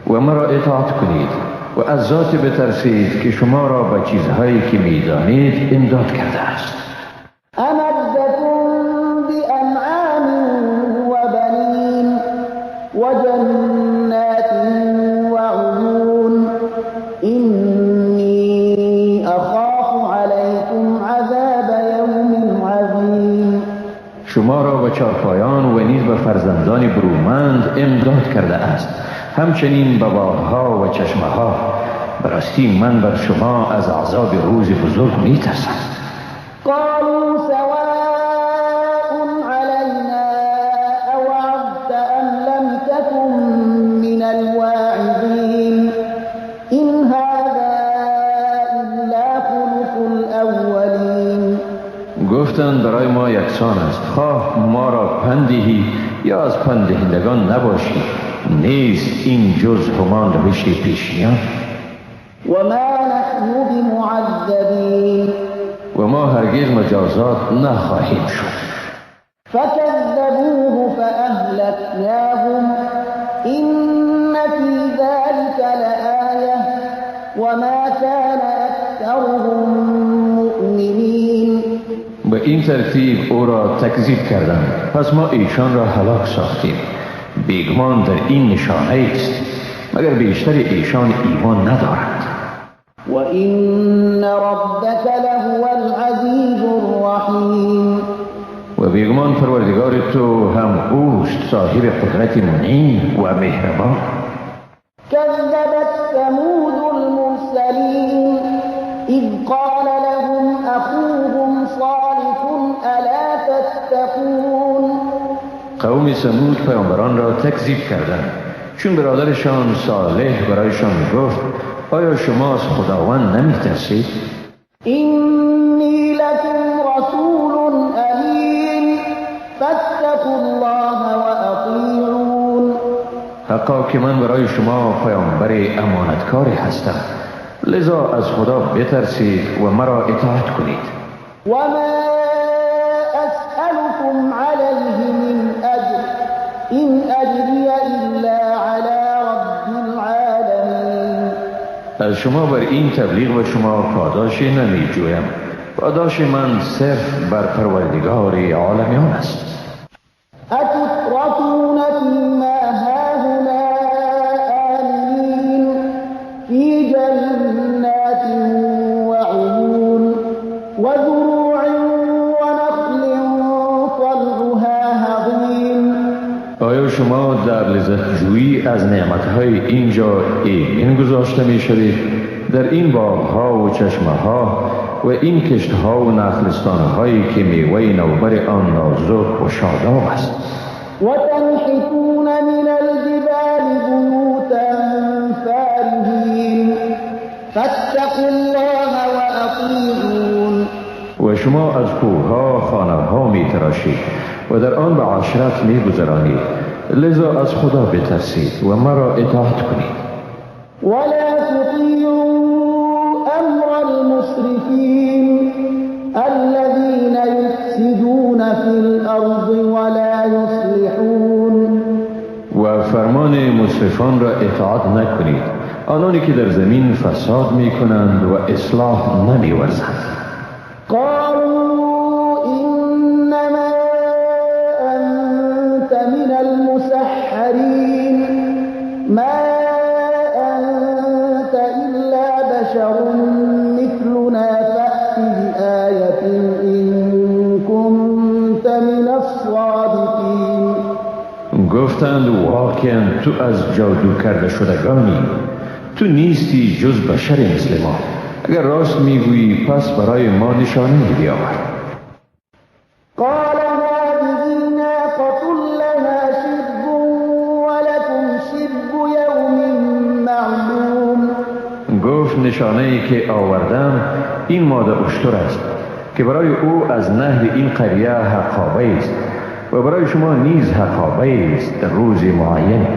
و مرا اطاعت کنید و از ذات بترسید که شما را به چیزهایی که میدانید امداد کرده است. أمدكم بأنعام وبنين وجنات وعيون. إني أخاف عليكم عذاب يوم عظيم. شما را به چارپایان و نیز به فرزندان برومند امداد کرده است، همچنین به باغها و چشمه‌ها. براستی من بر شما از عذاب روز بزرگ می ترسم. قالوا سواء علينا أوعظت أم لم تكن من الواعظين إن هذا إلا خلق الأولين. گفتند برای ما یکسان است، خواه ما را پندهی یا از پندهندگان نباشی، نیست این جز همان روش پیشینیان. وما نحن بمعذبين و ما هرگز مجازات نخواهیم شد. فكذبوه فأهلكناهم إن في ذلك لآية وما كان أكثرهم مؤمنين. به این ترتیب او را تکذیب کردند، پس ما ایشان را هلاک ساختیم. بیگمان در این نشانه است، مگر بیشتر ایشان ایمان ندارند. وإن ربك لهو العزيز الرحيم. و بیگمان پروردگار تو هم اوست صاحب قدرت منعم و مهربان. كذبت ثمود المرسلين إذ قال لهم أخوهم صالح ألا تتقون. قوم ثمود پیامبران را تکذیب کردند، چون برادرشان صالح برایشان گفت آیا شما از خداوند نمی ترسید؟ إني لكم رسول أمين فاتقوا الله وأطيعون. حقا که من برای شما پیامبر امانتکاری هستم، لذا از خدا بترسید و مرا اطاعت کنید. وما أسألكم عليه من أجر إن أجري إلا على رب العالمين. از شما بر این تبلیغ و شما پاداشی نمی جویم، پاداش من صرف بر پروردگار عالمیان است. أتتركون فيما هاهنا آمنين في جنات وعيون وزروع ونخل طلعها هضيم. آیا شما در لذت جویی از نعمتهای اینجا ایمن گذاشته می شوید؟ در این باغها و چشمها و این کشتها و نخلستانهایی که میوه نوبر آن نازک و شاداب است. وتنحتون من الجبال بيوتا فارهين فاتقوا الله وأطيعون. و شما از کوهها خانه‌ها می تراشید و در آن به عشرت می گذرانید، لذا از خدا بترسید و مرا اطاعت کنید. ولا تطيعوا أمر المسرفين الذين يفسدون في الأرض ولا يصلحون. و فرمان مسرفان را اطاعت نکنید، آنانی که در زمین فساد می کنند و اصلاح نمی ورزند. قالوا إنما أنت من المسحرين ما أنت إلا بشر مثلنا فأت بآية إن كنت من الصادقين. گفتند واقعا تو از جادو کرده شدگانی، تو نیستی جز بشر مثل ما. اگر راست میگویی پس برای ما نشانه بیاور. قال هذه ناقة لها شرب ولكم شرب يوم معلوم. گفت نشانه ای که آوردم این ماده اشتر است که برای او از نهر این قریه حقابه است و برای شما نیز حقابه است در روز معین.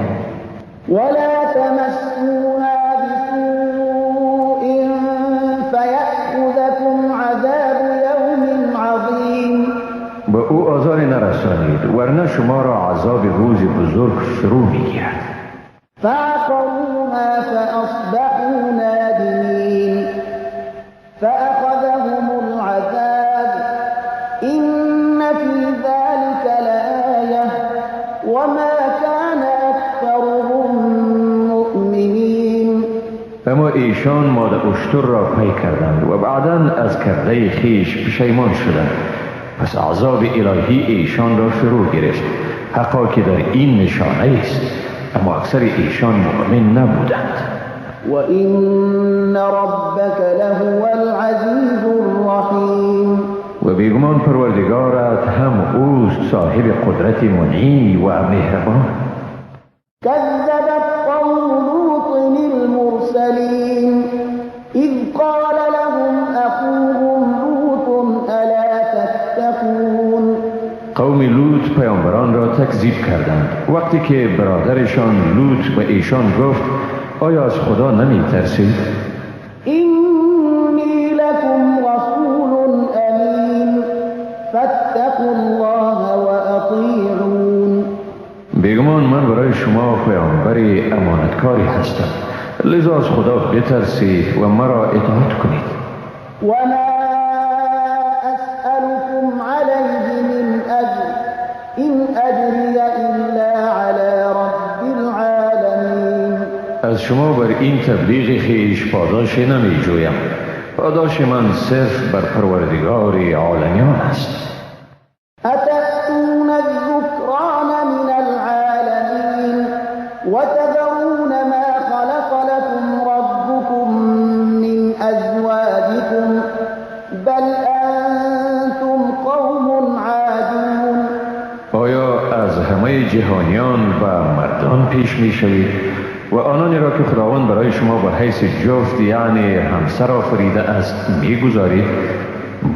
ولا تمسوها بسوء فيأخذكم عذاب يوم عظيم. به او آزاری نرسانید ورنه شما را عذاب روز بزرگ فرو میگیرد. فعقروها فأصبحوا نادمين فأخذهم العذاب إن في ذلك لآية وما كان أكثرهم مؤمنين. اما ایشان ماده اشتر را پی کردند و بعدا از کرده خیش پشیمان شدند، پس عذاب الهی ایشان را فرو گرفت. حقا که در این نشانه است، اما اکثر ایشان مؤمن نبودند. وإن ربك لهو العزيز الرحيم. و بیگمان پروردگارت هم اوست صاحب قدرت منعی و مهربان. كذبت قوم لوط المرسلين إذ قال لهم أخوهم لوط ألا تتقون. قوم لوط پیامبران را تکذیب کردند وقتی که برادرشان لوط به ایشان گفت آیا از خدا نمی ترسید؟ إني لكم رسول أمين فاتقوا الله وأطيعون. بیگمان من برای شما پیامبری امانتکاری هستم لذا از خدا بترسید و مرا اطاعت کنید. وما أسألكم عليه من أجر إن أجري إلا على رب العالمين. از شما بر این تبلیغ خیش پاداش نمی جویم. پاداش من صرف بر پروردگار عالمیان است. أتأتون الذكران من العالمين وتذرون ما خلق لكم ربكم من أزواجكم بل أنتم قوم عادون. آیا از همه جهانیان و مردان پیش می شوید و آنانی را که خداوند برای شما به حیث جفت یعنی همسر آفریده است می گذارید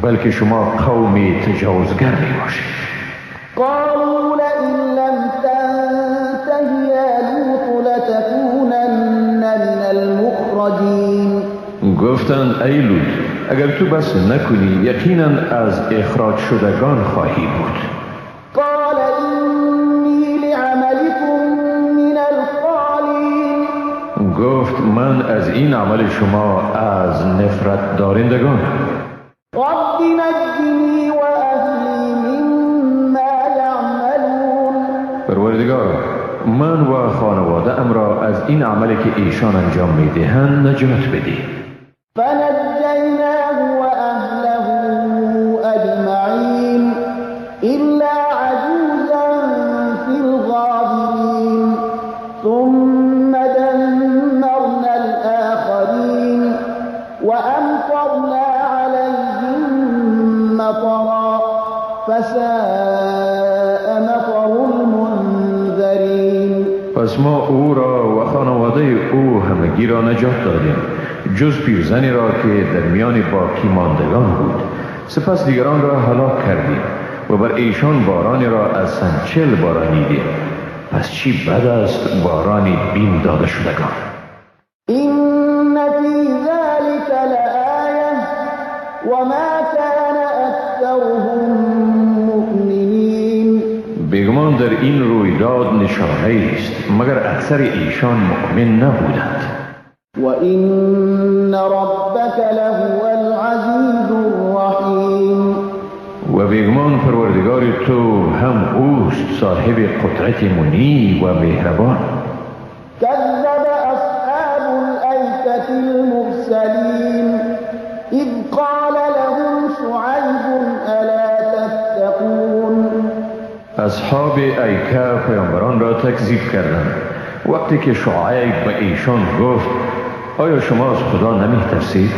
بلکه شما قومی تجاوزگر می باشید. قالوا لئن لم تنته يا لوط لتكونن من المخرجين. گفتند ای لوط اگر تو بس نکنی یقینا از اخراج شدگان خواهی بود. قال إني لعملكم من القالين. گفت من از این عمل شما از نفرت دارندگان. رب نجني وأهلي مما يعملون. پروردگار من و خانواده ام را از این عملی که ایشان انجام می دهند نجات بدی. فنجيناه وأهله أجمعين إلا عجوزا في الغابرين ثم دمرنا الآخرين وأمطرنا عليهم مطرا فساء مطر المنذرين. پس ما او را و خانواده او همگی را نجات دادیم جز پیرزنی را که در میان باقی ماندگان بود. سپس دیگران را هلاک کردیم و بر ایشان بارانی را از سنچل بارانیدیم. پس چی بد است بارانی بیم داده شدگان. إن في ذلك لآية وما كان أكثرهم مؤمنين. بیگمان در این رویداد نشانه است مگر اکثر ایشان مؤمن نبودند. وإن ربك لهو العزيز الرحيم. و بیگمان پروردگار تو هم اوست صاحب قدرت منی و مهربان. كذب أصحاب الأيكة المرسلين إذ قال لهم شعيب ألا تتقون. اصحاب ایکه پیامبران را تکذیب کردند وقتی که شعیب به ایشان گفت آیا شما از خدا نمی ترسید؟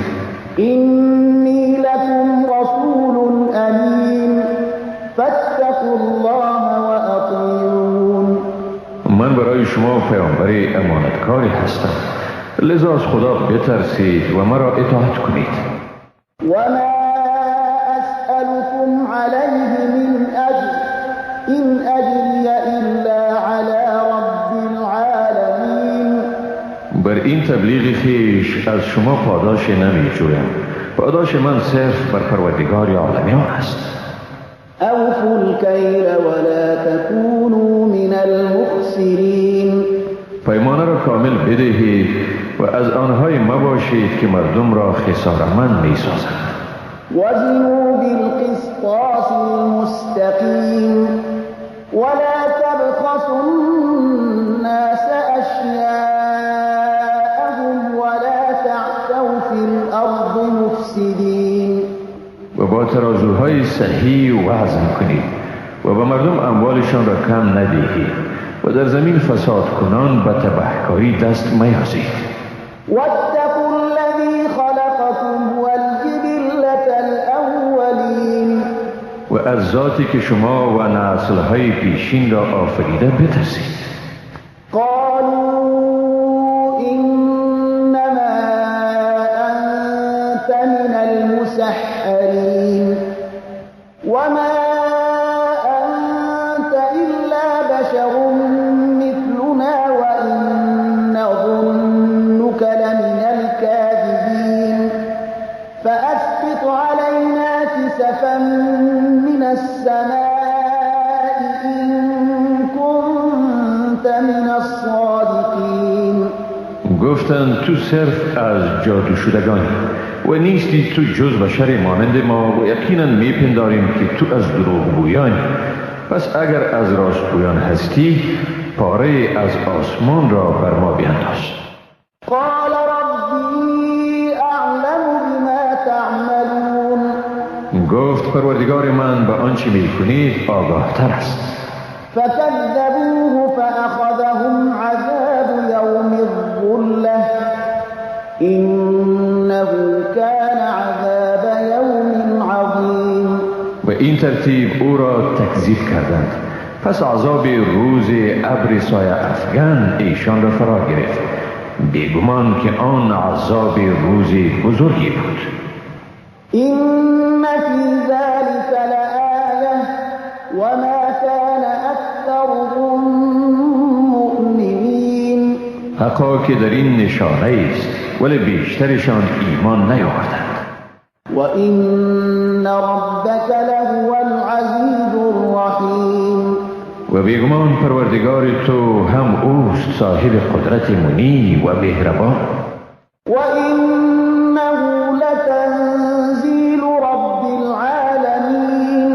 إني لكم رسول أمين فاتقوا الله وأطيعون. من برای شما پیامبری امانتکاری هستم لذا از خدا بترسید و مرا اطاعت کنید. وما أسألكم عليه من أجر إن أجري إلا على رب العالمين. بر این تبلیغ خیش از شما پاداش نمی جویم. پاداش من صرف بر پروردگار عالمیان است. أوفوا الكيل ولا تكونوا من المخسرين. پیمانه را کامل بدهید و از آنهای مباشید که مردم را خسارتمند می سازند. وزنوا بالقسطاس المستقيم ولا تبخسوا الناس أشياءهم ولا تعثوا في الأرض مفسدين. و با ترازوهای صحیح وزن کنید و به مردم اموالشان را کم ندهید و در زمین فساد کنان به تبهکاری دست میازید. واتقوا الذي خلقكم والجبلة الأولين. و از ذاتی که شما و نسل‌های پیشین را آفریده بترسید. قالوا إنما أنت من المسحرين وما أنت إلا بشر مثلنا وإن نظنك لمن الكاذبين فأسقط علينا كسفا من السماء إن كنت من الصادقين. گفتند تو صرف از جادو شدگانی و نیستی تو جز بشر مانند ما و یقینا میپنداریم که تو از دروغ گویانی. پس اگر از راست گویان هستی پاره از آسمان را بر ما بینداز. قال ربي أعلم بما تعملون. گفت پروردگار من به آنچه میکنید آگاه تر است. فكذبوه فأخذهم عذاب يوم الظلة إنه كان عذاب يوم عظيم. و این ترتیب او را تکذیب کردند. پس عذاب روز ابر سایه افغان ایشان را فرا گرفت. بیگمان که آن عذاب روز بزرگی بود. إن في ذلك لآية وما كان أكثرهم مؤمنين. حقا که در این نشانه است ولی بیشترشان ایمان نیاوردند. وإن ربك لهو العزيز الرحيم. و بیگمان پروردگار تو هم اوست صاحب قدرت منی و مهربان. وإنه لتنزيل رب العالمين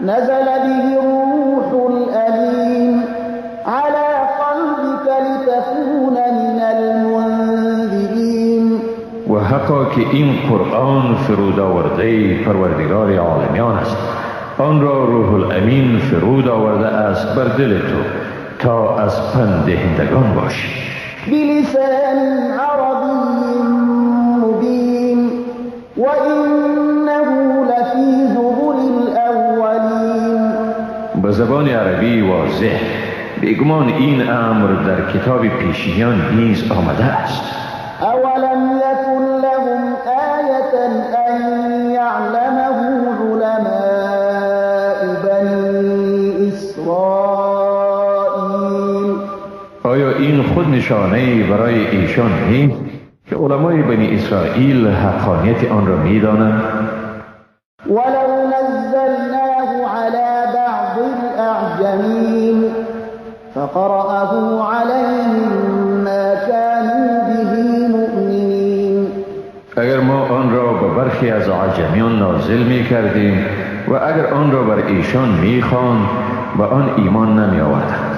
نزل به الروح الأمين على قلبك لتكون من المنذرين. و حقا که این قرآن فرود آورده پروردگار عالمیان است. آن را روح الامین فرود آورده است بر دل تو تا از پند دهندگان باشی. بلسان عربي مبين وإنه لفي زبر الأولين. به زبان عربی واضح. بیگمان این امر در کتاب پیشینیان نیز آمده است. أولم يكن لهم آية أن يعلمه علماء بني إسرائيل. آیا این خود نشانه برای ایشان نیست که علمای بنی اسرائیل حقانیت آن را می‌دانند؟ ولو نزلناه على بعض الأعجمين فقرأه عليهم ما كانوا به مؤمنين. اگر ما آن را به برخی از عجمیان نازل می کردیم و اگر آن را بر ایشان می خواند به آن ایمان نمی آوردند.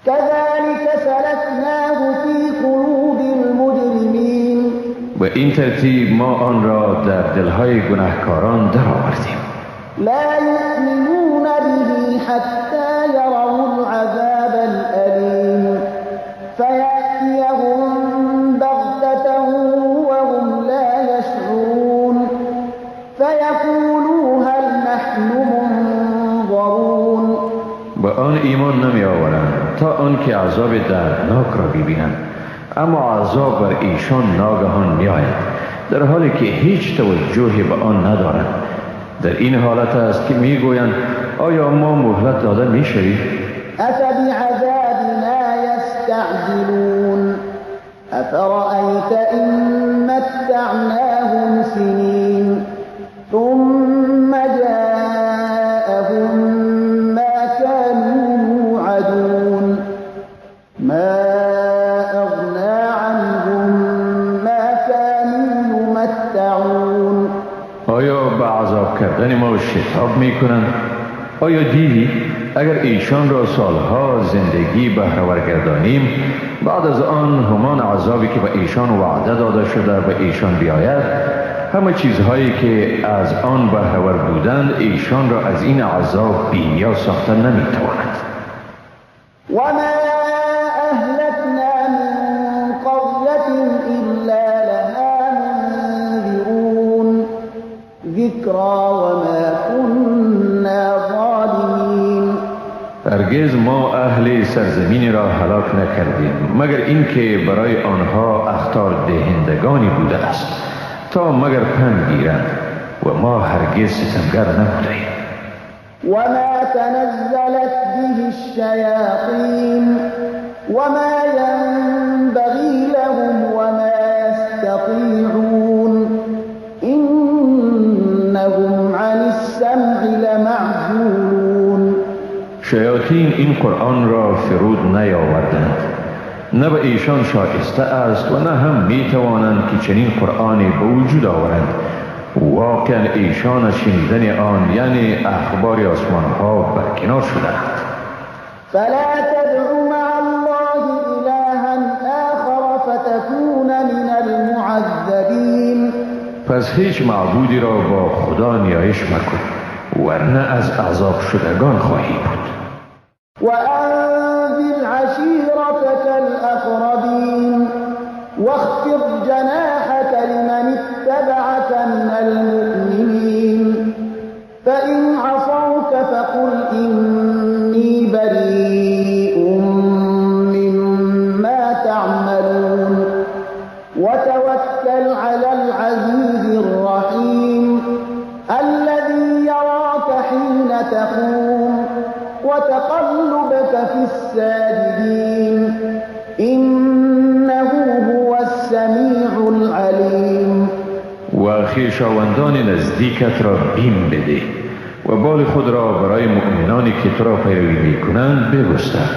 كذلك سلكناه في قلوب المجرمين. و این ترتیب ما آن را در دلهای گناهکاران در آوردیم. لا يؤمنون به حتى يروا العذاب الأليم فيأتيهم بغتة وهم لا يشعرون فيقولوا هل نحن منظرون. به آن ایمان نمی آورند تا آنکه عذاب دردناک را ببینند، اما عذاب بر ایشان ناگهان می آید در حالی که هیچ توجهی به آن ندارند. در این حالت است که می گویند آیا ما مهلت داده می شویم؟ أفبعذابنا يستعجلون أفرأيت إن متعناهم سنين ثم جاءهم ما كانوا يوعدون ما أغنى عنهم ما كانوا يمتعون. آیا به عذاب کردن ما شتاب می کنند؟ آیا دیدی اگر ایشان را سالها زندگی بهره‌ور گردانیم بعد از آن همان عذابی که به ایشان وعده داده شده به ایشان بیاید، همه چیزهایی که از آن بهره‌ور بودند ایشان را از این عذاب بی‌نیاز ساختن نمی‌تواند. وما أهلكنا من قرية ذكرى وما كنا ظالمين. هرگز ما اهل سرزمین را هلاک نکردیم مگر اینکه برای آنها اخطار دهندگانی بوده است تا مگر پند گیرند و ما هرگز ستمگر نبودیم. وما تنزلت به الشياطين وما ينبغي لهم وما يستطيعون إنهم عن السمع لمعزولون. شیاطین این قرآن را فرود نیاوردند، نه به ایشان شایسته است و نه هم می توانند که چنین قرآنی به وجود آورند. واقعا ایشان از شنیدن آن یعنی اخبار آسمان ها برکنار شدند. فلا تدع مع الله إلها آخر فتكون من المعذبين. پس هیچ معبودی را با خدا نیایش مکن ورنه از عذاب شدگان خواهی بود. وأنذر عشيرتك الأقربين واخفض جناحك لمن اتبعك من المؤمنين فإن عصوك فقل إني بريء مما تعملون وتوكل على العزيز الرحيم الذي يراك حين تقوم وتقلبك في الساجدين إنه هو السميع العليم. و خویشاوندان نزدیکت را بیم بده و بال خود را برای مؤمنانی که تو را پیروی می کنند بگستر.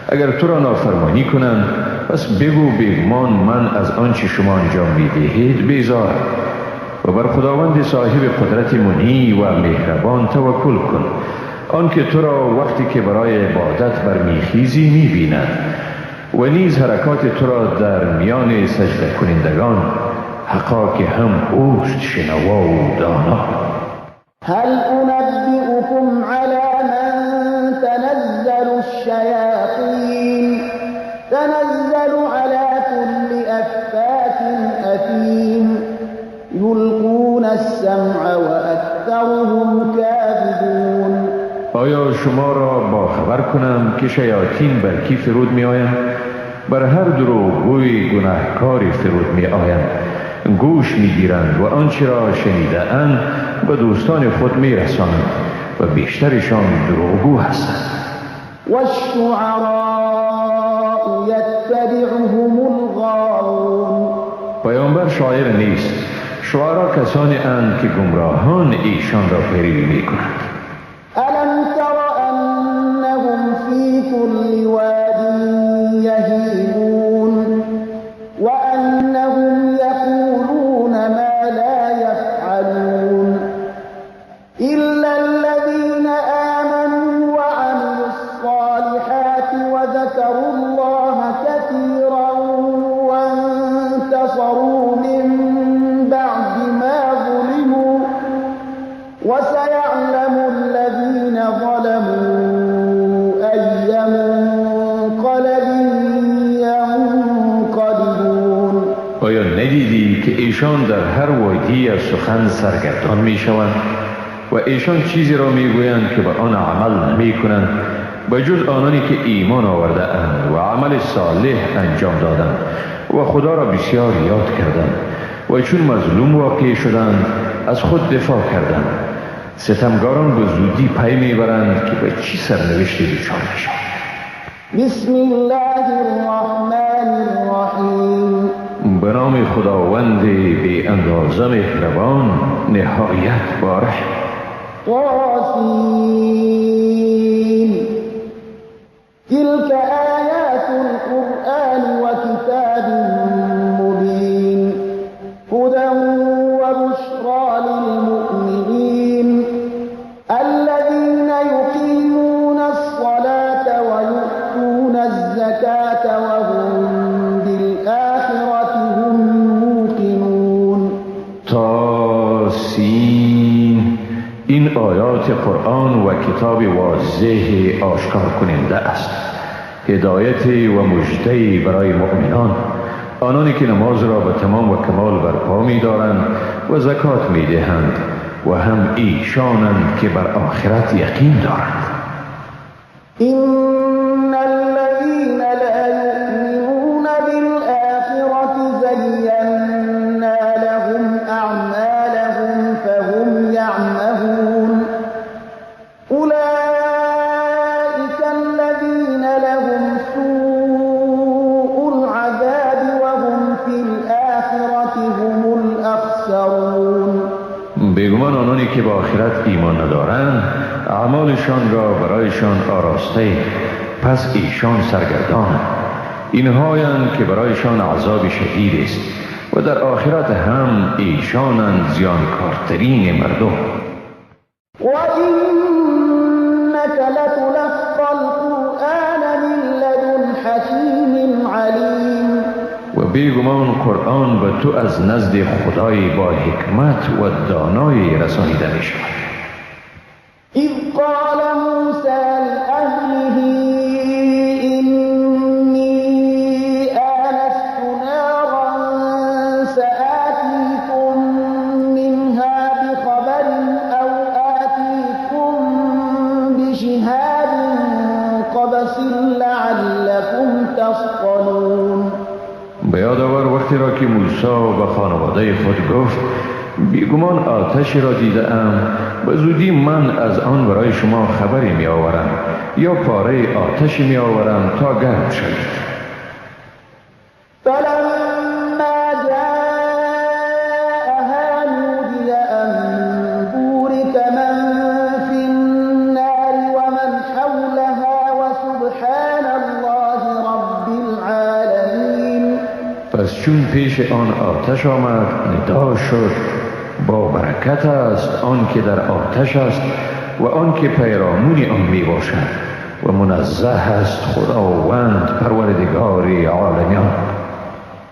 اگر تو را نافرمانی کنند پس بگو بیگمان من از آنچه شما انجام می دهید بیزارم و بر خداوند صاحب قدرت منی و مهربان توکل کن. آن که تو را وقتی که برای عبادت برمیخیزی می بیند و نیز حرکات تو را در میان سجده کنندگان حقا که هم اوست شنوا و دانا. هل أنبئكم على من تنزل الشياطين تنزل على كل أفاك أثيم يلقون السمع وأكثرهم كاذبون. آیا شما را با خبر کنم که شیاطین بر کی فرود می آیند؟ بر هر دروغگوی گناهکاری فرود می آیند. گوش می گیرند و آنچه را شنیده اند به دوستان خود می رسانند و بیشترشان دروغگو هستند. والشعراء يتبعهم الغاوون. پیامبر شاعر نیست، شعرا کسانی اند که گمراهان ایشان را پیروی می کنند. ألم تر أنهم في كل واد يهيمون وأنهم يقولون ما لا يفعلون إلا الذين آمنوا وعملوا الصالحات وذكروا الله كثيرا وانتصروا من بعد ما ظلموا وسيعلم الذين ظلموا أي منقلب ينقلبون. آیا ندیدی که ایشان در هر وادی از سخن سرگردان می شوند و ایشان چیزی را می گویند که به آن عمل نمی کنند به جز آنانی که ایمان آورده اند و عمل صالح انجام دادند و خدا را بسیار یاد کردند و چون مظلوم واقع شدند از خود دفاع کردند. ستمگاران به زودی پی میبرند که به چی سرنوشتی دچار میشوند. بسم الله الرحمن الرحیم. به نام خداوند بی اندازه مهربان نهایت باره. طاسین تلك آیات القرآن و کتاب مبین هدى وبشرى للمؤمنین الذين يقيمون الصلاة ويؤتون الزكاة وهم بالآخرة هم موقنون. طاسین این آیات قرآن و کتاب واضح آشکار کننده است، هدایت و مژده برای مؤمنان، آنانی که نماز را به تمام و کمال برپا می دارند و زکات می دهند و هم ایشانند که بر آخرت یقین دارند. إن الذين لا يؤمنون بالآخرة زينا لهم أعمالهم فهم يعمهون أولئك الذين لهم سوء العذاب وهم في الآخرة هم الأخسرون. بیگمان آنانی که با آخرت ایمان ندارند اعمالشان را برایشان آراسته، پس ایشان سرگردان. اینهایند که برایشان عذاب شدید است و در آخرت هم ایشانند زیانکارترین مردم. وإنك لتلقى القرآن من لدن حكيم عليم. و بیگمان قرآن به تو از نزد خدای با حکمت و دانایی رسانیده می شود. إذ قال موسى لأهله إني آنست نارا سآتيكم منها بخبر أو آتيكم بشهاب قبس لعلكم تصطلون. به یاد آور وقتی را که موسی به خانواده خود گفت بیگمان آتشی را دیده ام، به زودی من از آن برای شما خبری می آورم یا پاره آتشی می آورم تا گرم شوید. فلما جاءها نودي أن بورك من في النار ومن حولها وسبحان الله رب العالمين. پس چون پیش آن آتش آمد ندا شد با برکت است آن که در آتش است و آن که پیرامون آن می باشد و منزه است خداوند پروردگار عالمیان.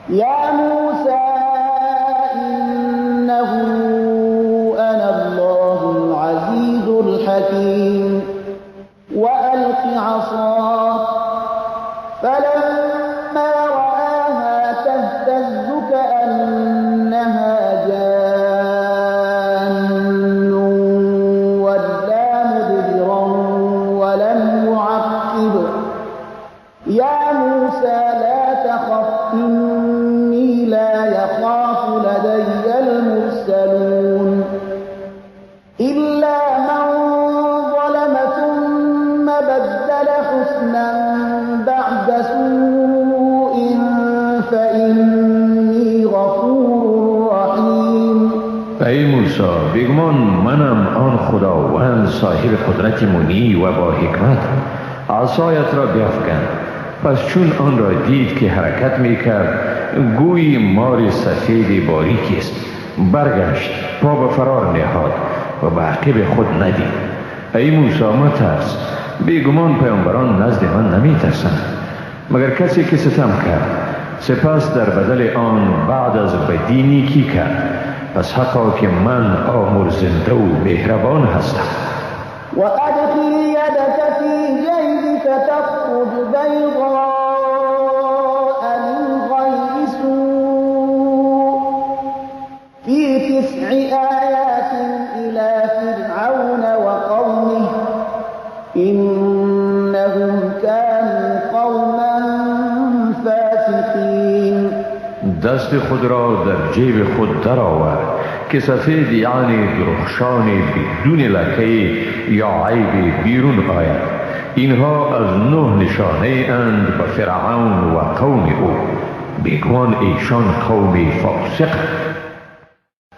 يا موسى إنه أنا الله العزيز الحكيم وألق عصاك فلما رآها تهتز كأنها جان ولا مدبرا ولم يعقب يا موسى لا تخف إني لا يخاف لدي المرسلون إلا من ظلم ثم بدل حسنا بعد سوء فإني غفور رحيم. ای موسی بیگمان منم آن خداوند صاحب قدرت منی و با حکمت. عصایت را بیفکن. پس چون آن را دید که حرکت می کرد گویی مار سفید باریکی است، برگشت پا به فرار نهاد و به عقب خود ندید. ای موسی مترس، بیگمان پیامبران نزد من نمی ترسند مگر کسی که ستم کرد سپس در بدل آن بعد از بدی نیکی کرد. پس حقا که من آمرزنده و مهربان هستم. وأدخل يدك في جيبك تخرج بيضاء من غير سوء في 9 آيات إلى فرعون وقومه إنهم كانوا قوما فاسقين. دست خود را در جیب خود درآور که سفید یعنی درخشان بدون لکه یا عیب بیرون آید. اینها از 9 نشانه اند به فرعون و قوم او، بیگمان ایشان قوم فاسق.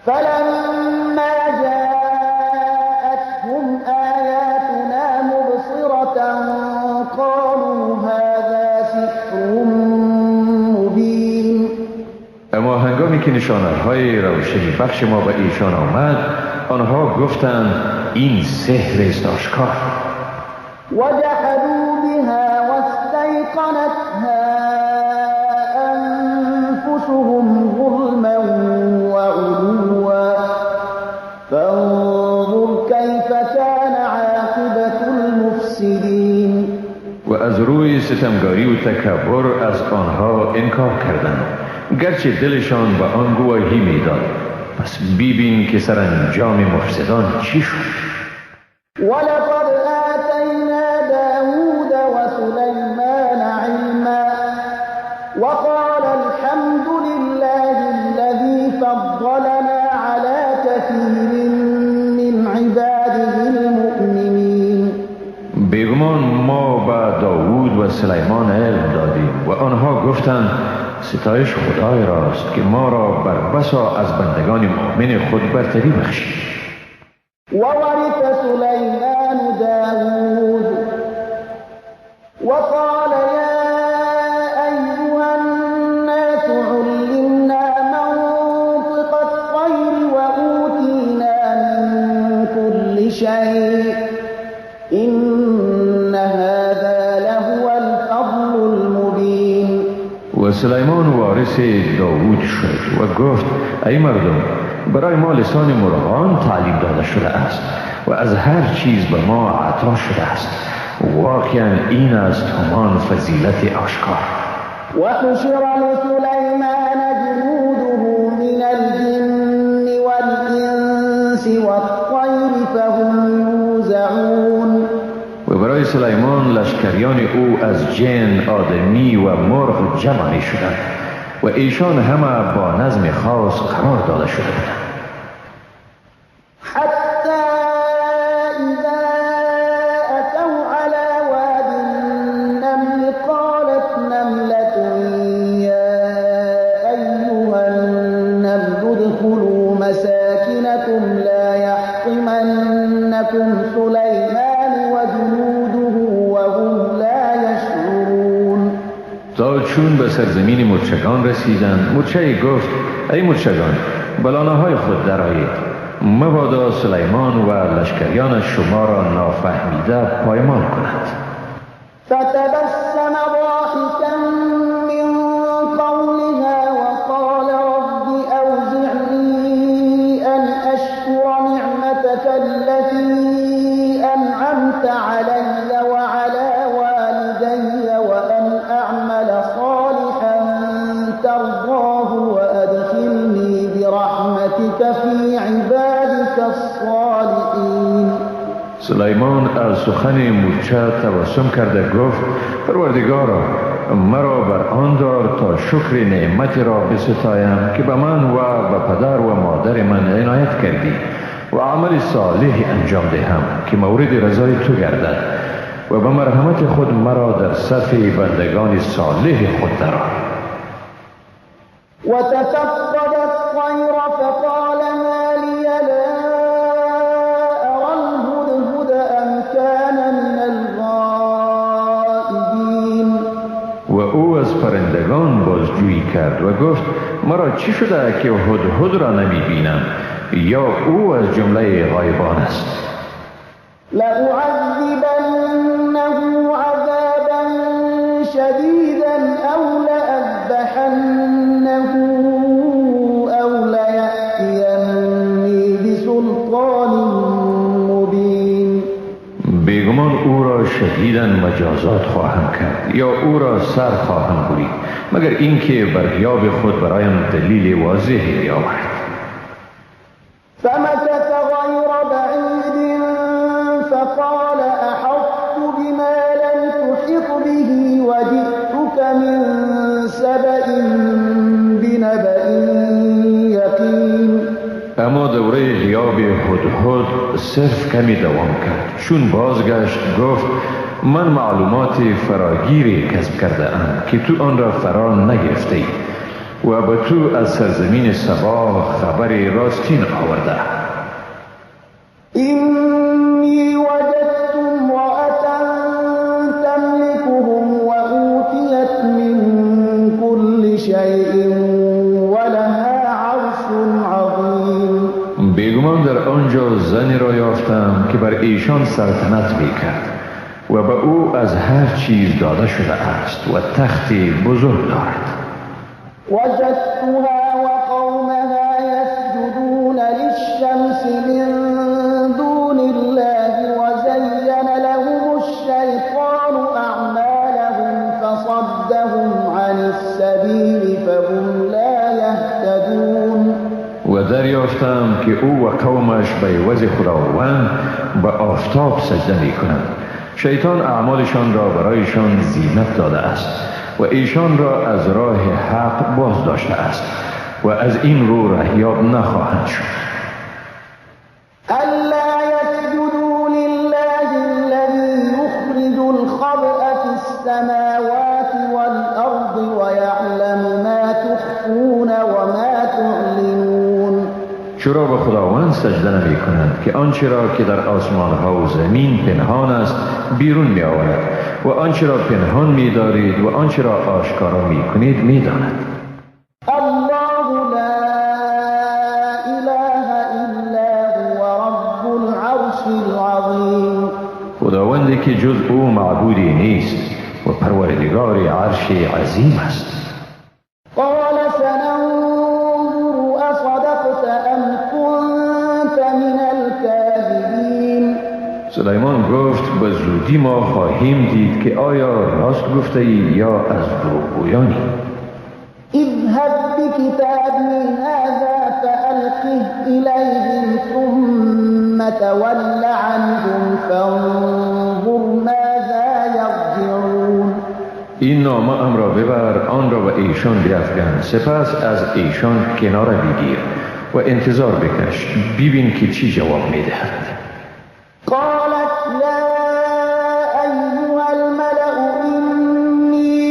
فلما جاءتهم آياتنا مبصرة قالوا هذا سحر مبين. اما هنگامی که نشانه‌های روشنی بخش ما به ایشان آمد آنها گفتند این سحر است آشکار. وجحدوا بها واستيقنتها أنفسهم ظلما وعلوا فانظر كيف كان عاقبة المفسدين. و از روی ستمگاری و تکبر از آنها انکار کردند، گرچه دلشان به آن گواهی میداد. پس ببین که سرانجام مفسدان چی شد. ولقد آتينا داود وسليمان علما وقال الحمد لله الذي فضلنا على كثير من عباده المؤمنين. بیگمان ما به داوود و سلیمان علم دادیم و آنها گفتند ستایش خدای راست که ما را بر بسا از بندگان مؤمن خود برتری بخشید. وورث سليمان داود وقال يا أيها الناس علمنا منطق الطير وأوتينا من كل شيء إن هذا لهو الفضل المبين. و سلیمان وارث داوود شد و گفت ای مردم برای ما لسان مرغان تعلیم داده شده است و از هر چیز به ما عطا شده است. واقعا این است همان فضیلت آشکار. وحشر لسليمان جنوده من الجن والإنس والطير فهم يوزعون. و برای سلیمان لشکریان او از جن، آدمی و مرغ جمع می شدند و ایشان همه با نظم خاص قرار داده شده بودند. حتى إذا أتوا على واد النمل قالت نملة يا أيها النمل ادخلوا مساكنكم لا يحطمنكم سليمان وجنوده وهم لا يشعرون. تا چون به سرزمین مرچگان رسیدند مرچه گفت ای مرچگان به لانه‌های خود درآیید مبادا سلیمان و لشکریان شما را نافهمیده پایمال کنند. فتبسم ضاحكا من قولها وقال رب أوزعني أن أشكر نعمتك التي أنعمت علي وعلى والدي وأن أعمل صالحا ترضاه وأدخلني برحمتك في عبادك الصالحين. سلیمان از سخن مرچه تبسم کرده گفت پروردگارا مرا بر آن دار تا شکر نعمت را بستایم که به من و به پدر و مادر من عنایت کردی و عمل صالح انجام دهم که مورد رضای تو گردد و به مرحمت خود مرا در صف بندگان صالح خود درآر. وتفقد الطير فقال ما لي لا أرى الهدهد أم كان من الغائبين. و او از پرندگان بازجویی کرد و گفت مرا چی شده که هدهد را نمی بینم یا او از جمله غایبان است. لأعذبنه عذابا شديدا أو لأذبحنه أو ليأتيني بسلطان مبين. بیگمان او را شدیداً مجازات خواهم کرد یا او را سر خواهم برید مگر اینکه بر غیاب خود برایم دلیل واضحی بیاورد. فمكث غير بعيد فقال أحطت بما لم تحط به وجئتك من سبأ بنبأ يقين. اما دوره غیاب هدهد صرف کمی دوام کرد. چون بازگشت گفت من معلومات فراگیری کسب کرده ام که تو آن را فرا نگرفته ای و به تو از سرزمین سبا خبر راستین آورده. إني وجدت امرأة تملكهم وأوتيت من كل شيء ولها عرش عظيم. بیگمان در آنجا زنی را یافتم که بر ایشان سلطنت میکرد و به او از هر چیز داده شده است و تختی بزرگ دارد. وجدتها وقومها يسجدون للشمس من دون الله وزين لهم الشيطان أعمالهم فصدهم عن السبيل فهم لا يهتدون. و در دریافتم که او و قومش به عوض خداوند به آفتاب سجده می کنند. شیطان اعمالشان را برایشان زینت داده است و ایشان را از راه حق باز داشته است و از این رو رهیاب نخواهند شد. ألا يسجدوا لله الذي يخرج الخبأ في السماوات والأرض ويعلم ما تخفون وما تعلنون. چرا به خداوند سجده نمی کنند که آنچه را که در آسمان ها و زمین پنهان است بیرون می آورد و آنچه را پنهان می دارید و آنچه را آشکارا می کنید می داند. الله لا إله إلا هو رب العرش العظيم. خداوندی که جز او معبودی نیست و پروردگار عرش عظیم است. قال سننظر أصدقت أم كنت من الكاذبين. سلیمان گفت به زودی ما خواهیم دید که آیا راست گفته ای یا از دروغگویانی. اذهب بكتابي هذا فألقه إليهم ثم تول عنهم فانظر ماذا يرجعون. این نامه ام را ببر، آن را به ایشان بیفکن، سپس از ایشان کنار بگیر و انتظار بکش ببین که چی جواب میدهد. قالت يا أيها الملأ إني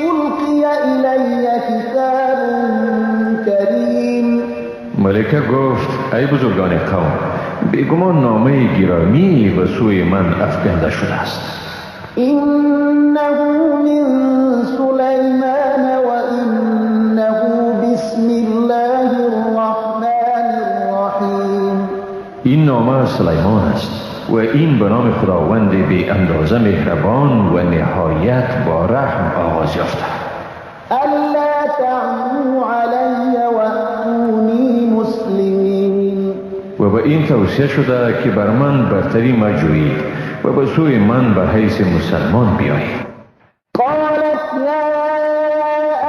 ألقي إلي كتاب كريم. ملکه گفت ای بزرگان قوم، بیگمان نامه گرامی به سوی من افکنده شده است. إنه من سليمان وإنه بسم الله الرحمن الرحيم. این نامه سلیمان است و این به نام خداوند بی اندازه مهربان و نهایت با رحم آغاز یافته. ألا تعلوا علي وأتوني مسلمين. و به این توصیه شده که بر من برتری مجویید و به سوی من به حیث مسلمان بیایید. قالت يا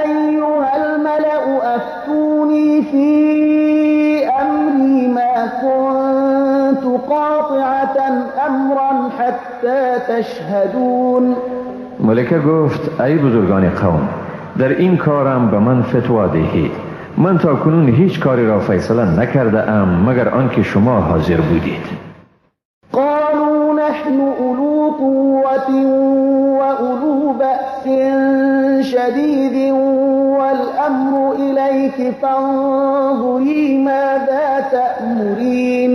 أيها الملأ أفتوني في أمري ما كنت قاطعة أمرا حتى تشهدون. ملکه گفت ای بزرگان قوم، در این کارم به من فتوا دهید. من تا کنون هیچ کاری را فیصله نکرده ام مگر آنکه شما حاضر بودید. قالوا نحن أولو قوة وأولو بأس شديد والأمر إليك فانظري ماذا تأمرين.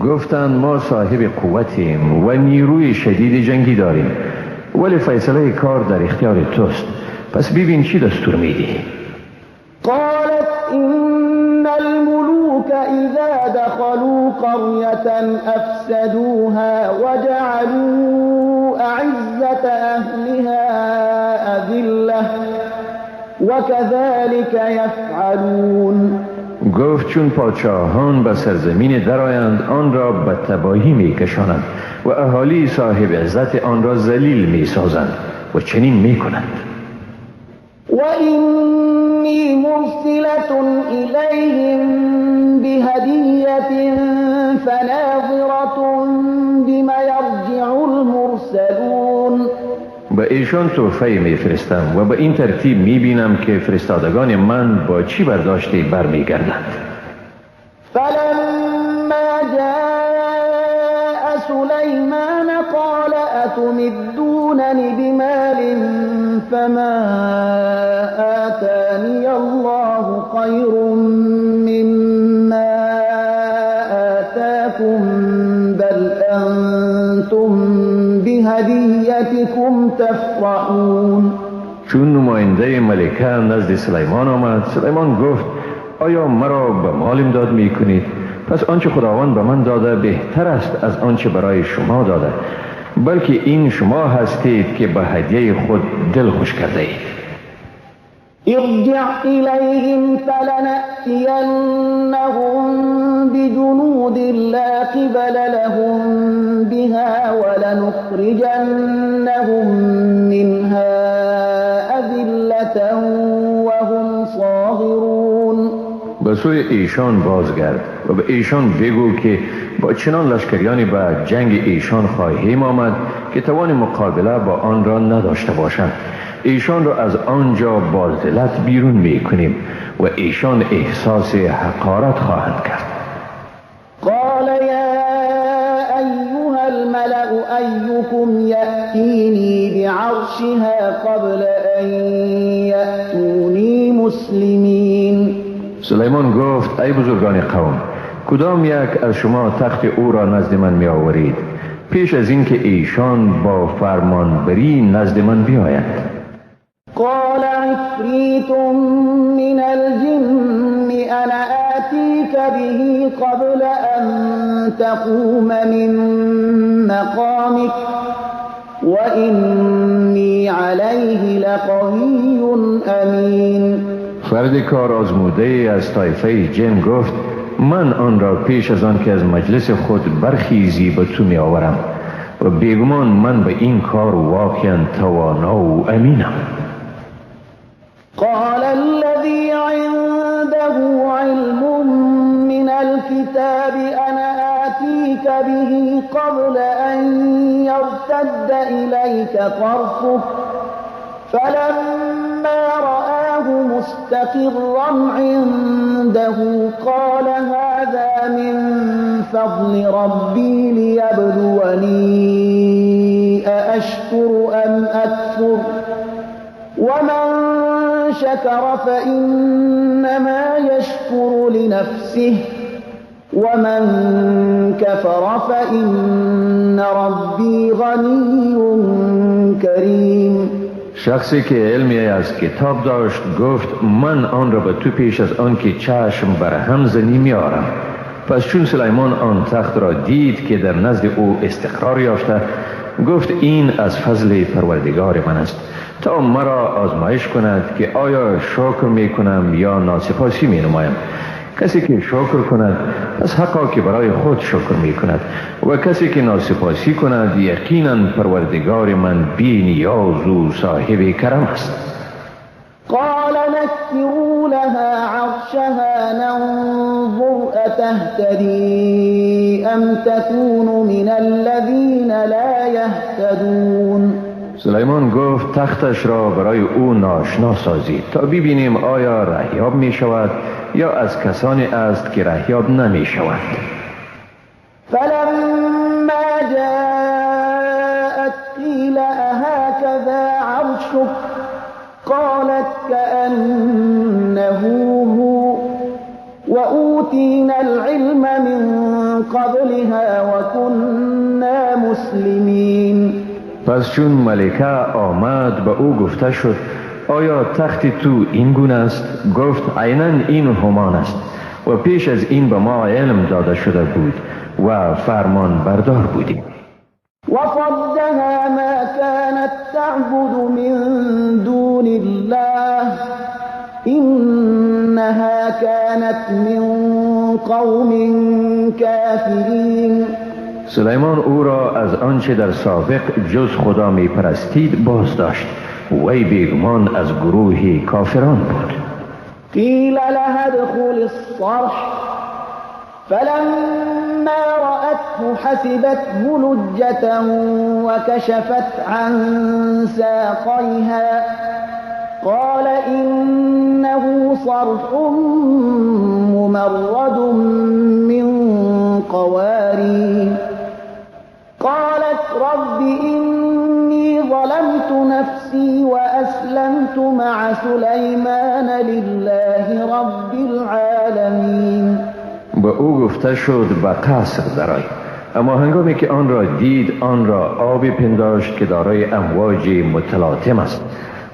گفتند ما صاحب قوتیم و نیروی شدید جنگی داریم، ولی فیصله کار در اختیار توست، پس ببین چی دستور میدی. قالت إن الملوك إذا دخلوا قرية أفسدوها وجعلوا أعزة أهلها أذلة وكذلك يفعلون. گفت چون پادشاهان به سرزمین درآیند آن را به تباهی میکشانند و اهالی صاحب عزت آن را ذلیل میسازند و چنین میکنند. وإني مرسلة إليهم بهدية فناظرة بما يرجع المرسلون. به ایشان تحفه میفرستم و به این ترتیب میبینم که فرستادگان من با چی برداشته برمیگردند. فلما جاء سليمان قال أتمدونني بمال فما آتاني الله خير مما آتاكم بل أنتم بهديتكم تفرحون. چون نماینده ملکه نزد سلیمان آمد، سلیمان گفت آیا مرا به مال امداد می کنید؟ پس آنچه خداوند به من داده بهتر است از آنچه برای شما داده، بلکه این شما هستید که به هدیه خود دل خوش کرده اید. ارجع إليهم فلنأتينهم بجنود لا قبل لهم بها ولنخرجنهم منها أذلة وهم صاغرون. به سوی ایشان بازگرد و به ایشان بگو که با چنان لشکریانی به جنگ ایشان خواهیم آمد که توان مقابله با آن را نداشته باشند. ایشان را از آنجا با ذلت بیرون میکنیم و ایشان احساس حقارت خواهند کرد. قال يا أيها الملأ أيكم يأتيني بعرشها قبل أن يأتوني مسلمين. سلیمان گفت ای بزرگان قوم، کدام یک از شما تخت او را نزد من می آورید پیش از اینکه ایشان با فرمانبری نزد من بیاید؟ قال عفريت من الجن أنا آتيك به قبل أن تقوم من مقامك وإني عليه لقوي أمين. فرد کار آزموده از طایفه جن گفت من آن را پیش از آن که از مجلس خود برخیزی به تو می آورم و بیگمان من به این کار واقعا توانا و امینم. قال الذي عنده علم من الكتاب أنا آتيك به قبل أن يرتد إليك طرفك فلما رآه مستقرا عنده قال هذا من فضل ربي ليبلوني أأشكر أم أكفر ومن شكر فإنما يشكر لنفسه ومن كفر فإن ربي غني كريم. شخصی که علمی از کتاب داشت گفت من آن را به تو پیش از آن که چشم بر هم زنی میارم. پس چون سلیمان آن تخت را دید که در نزد او استقرار یافته گفت این از فضل پروردگار من است تا مرا آزمایش کند که آیا شکر می کنم یا ناسپاسی می نمایم. کسی که شکر کند پس حقا که برای خود شکر می کند و کسی که ناسپاسی کند یقینا پروردگار من بی نیاز و صاحب کرم است. قال نكروا لها عرشها ننظر أتهتدي أم تكون من الذين لا يهتدون. سلیمان گفت تختش را برای او ناشنا سازید تا ببینیم آیا رهیاب می شود یا از کسانی است که رهیاب نمی شود. فلما جاءت قيل أهكذا عرشك قالت كأنه هو وأوتينا العلم من قبلها وكنا مسلمين. پس چون ملکه آمد به او گفته شد آیا تخت تو این گونه است؟ گفت عیناً این همان است و پیش از این به ما علم داده شده بود و فرمان بردار بودیم. وصدها ما كانت تعبد من دون الله إنها كانت من قوم كافرين. سلیمان او را از آنچه در سابق جز خدا می پرستید باز داشت. وی بیگمان از گروه کافران بود. قیل لها ادخل الصرح فلما رأته حسبته لجة وكشفت عن ساقيها قال إنه صرح ممرد من قوارير قالت رب إني ظلمت نفسي وأسلمت مع سليمان لله رب العالمين. به او گفته شد به قصر درآی، اما هنگامی که آن را دید آن را آبی پنداشت که دارای امواج متلاطم است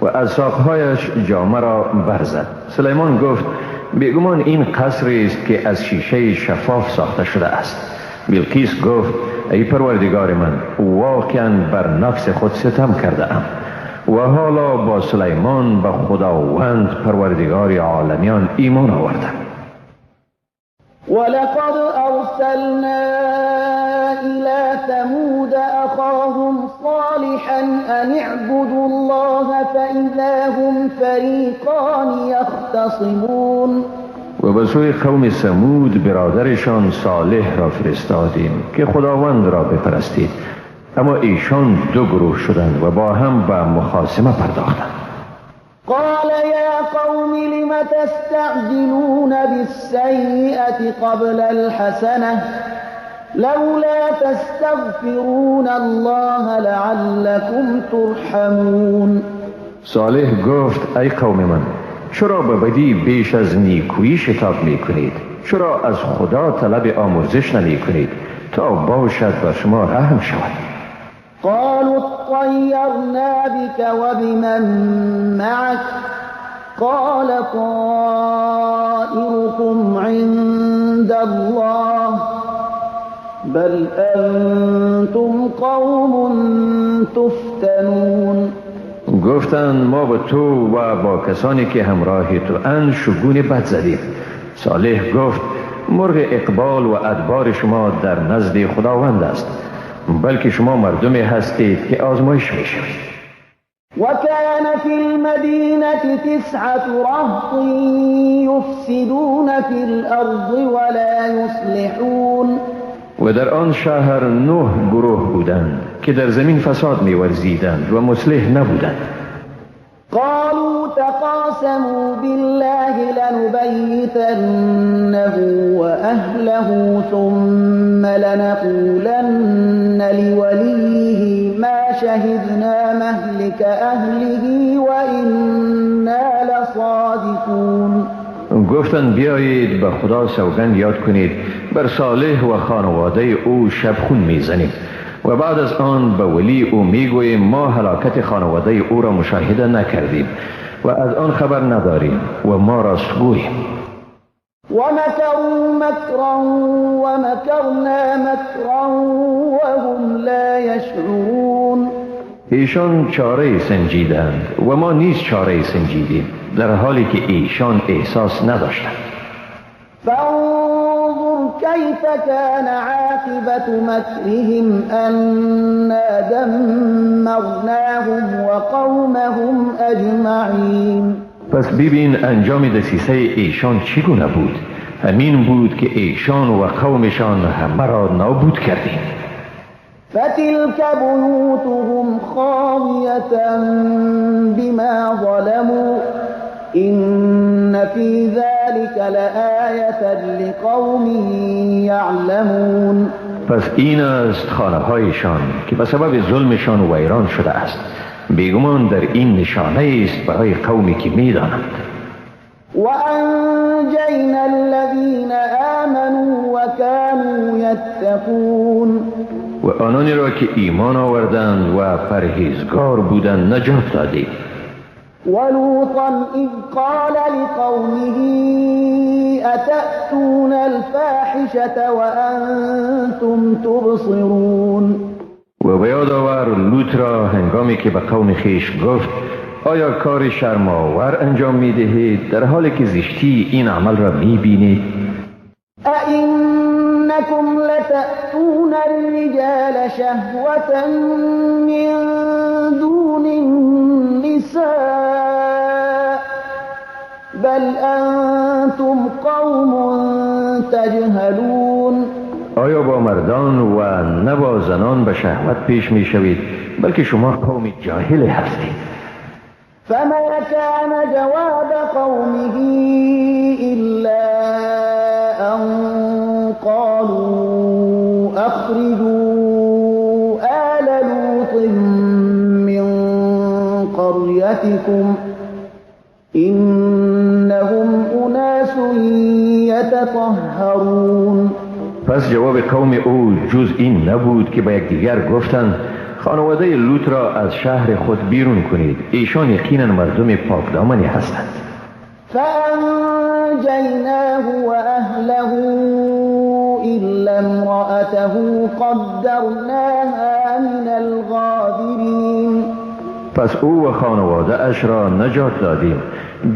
و از ساقهایش جامه را برزد. سلیمان گفت بیگمان این قصری است که از شیشه شفاف ساخته شده است. بلقیس گفت ای پروردگار من واقعا بر نفس خود ستم کرده ام و حالا با سلیمان به خداوند پروردگار عالمیان ایمان آوردم. ولقد أرسلنا إلى ثمود أخاهم صالحا أن اعبدوا الله فإذا هم فريقان يختصمون. و به سوی قوم ثمود برادرشان صالح را فرستادیم که خداوند را بپرستید، اما ایشان دو گروه شدند و با هم به مخاصمه پرداختند. قال يا قوم لم تستعجلون بالسيئة قبل الحسنة لولا تستغفرون الله لعلكم ترحمون. صالح گفت ای قوم من، چرا به بدی بیش از نیکویی شتاب می کنید؟ چرا از خدا طلب آمرزش نمی کنید تا باشد بر شما رحم شود؟ قالوا اطيرنا بك وبمن معك قال طائركم عند الله بل أنتم قوم تفتنون. گفتند ما با تو و با کسانی که همراه تو اند شگون بد زدیم. صالح گفت مرغ اقبال و ادبار شما در نزد خداوند است، بلکه شما مردمی هستید که آزمایش می شوید. وكان في المدينة 9 رهط يفسدون في الأرض ولا يصلحون. و در آن شهر 9 گروه بودند که در زمین فساد می ورزیدند و مصلح نبودند. قالوا تقاسموا بالله لنبيتنه وأهله ثم لنقولن لوليه ما شهدنا مهلك أهله وإنا لصادقون. گفتند بیایید به خدا سوگند یاد کنید بر صالح و خانواده او شبخون میزنیم و بعد از آن به ولی او میگوییم ما هلاکت خانواده او را مشاهده نکردیم و از آن خبر نداریم و ما راستگوییم. ومكروا مكرا ومكرنا مكرا وهم لا يشعرون. ایشان چاره سنجیدند و ما نیز چاره سنجیدیم در حالی که ایشان احساس نداشتند. فانظر كيف كان عاقبة مكرهم أنا دمرناهم وقومهم أجمعين. پس ببین انجام دسیسه ایشان چگونه بود. همین بود که ایشان و قومشان همه را نابود کردیم. فتلك بيوتهم خاوية بما ظلموا إن في ذلك لآية لقوم يعلمون. پس این است خانه هایشان که به سبب ظلمشان ویران شده است. بیگمان در این نشانه است برای قومی که می‌دانند. وأنجينا الذين آمنوا وكانوا يتقون. و آنانی را که ایمان آوردند و پرهیزگار بودند نجات دادیم. ولوطا إذ قال لقومه أتأتون الفاحشة وأنتم تبصرون. و به یاد آور لوط را هنگامی که به قوم خویش گفت آیا کار شرم‌آور انجام می‌دهید در حالی که زشتی این عمل را می‌بینید؟ أئنكم لتأتون الرجال شهوة من دون النساء بل أنتم قوم تجهلون. آیا با مردان و نه با زنان به شهوت پیش می شوید بلکه شما قوم جاهل هستید؟ فما كان جواب قومه إلا أن قالوا أخرجوا آل لوط من قريتكم إنهم أناس يتطهرون. پس جواب قوم او جز این نبود که به یکدیگر گفتند خانواده لوط را از شهر خود بیرون کنید، ایشان یقینا مردم پاکدامنی هستند. فأنجيناه وأهله إلا امرأته قدرناها من الغابرين. پس او و خانواده اش را نجات دادیم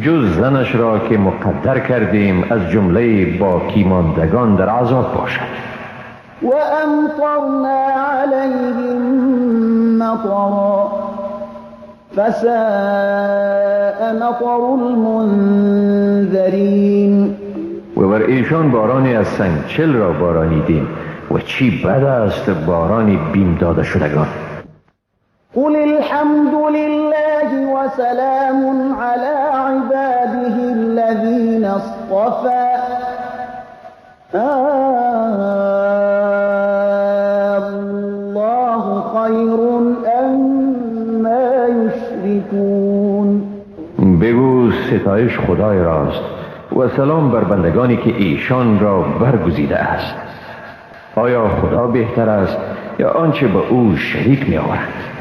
جز زنش را که مقدر کردیم از جمله باقی ماندگان در عذاب باشد. وأمطرنا عليهم مطرا فساء مطر المنذرين. و بر ایشان بارانی از سنگچل را بارانیدیم و چی بد است بارانی بیم داده شدگان. قل الحمد لله وسلام على عباده الذين اصطفى الله خير أما يشركون. بگو ستایش خدای راست و سلام بر بندگانی که ایشان را برگزیده است. آیا خدا بهتر است یا آنچه به او شریک می آورند؟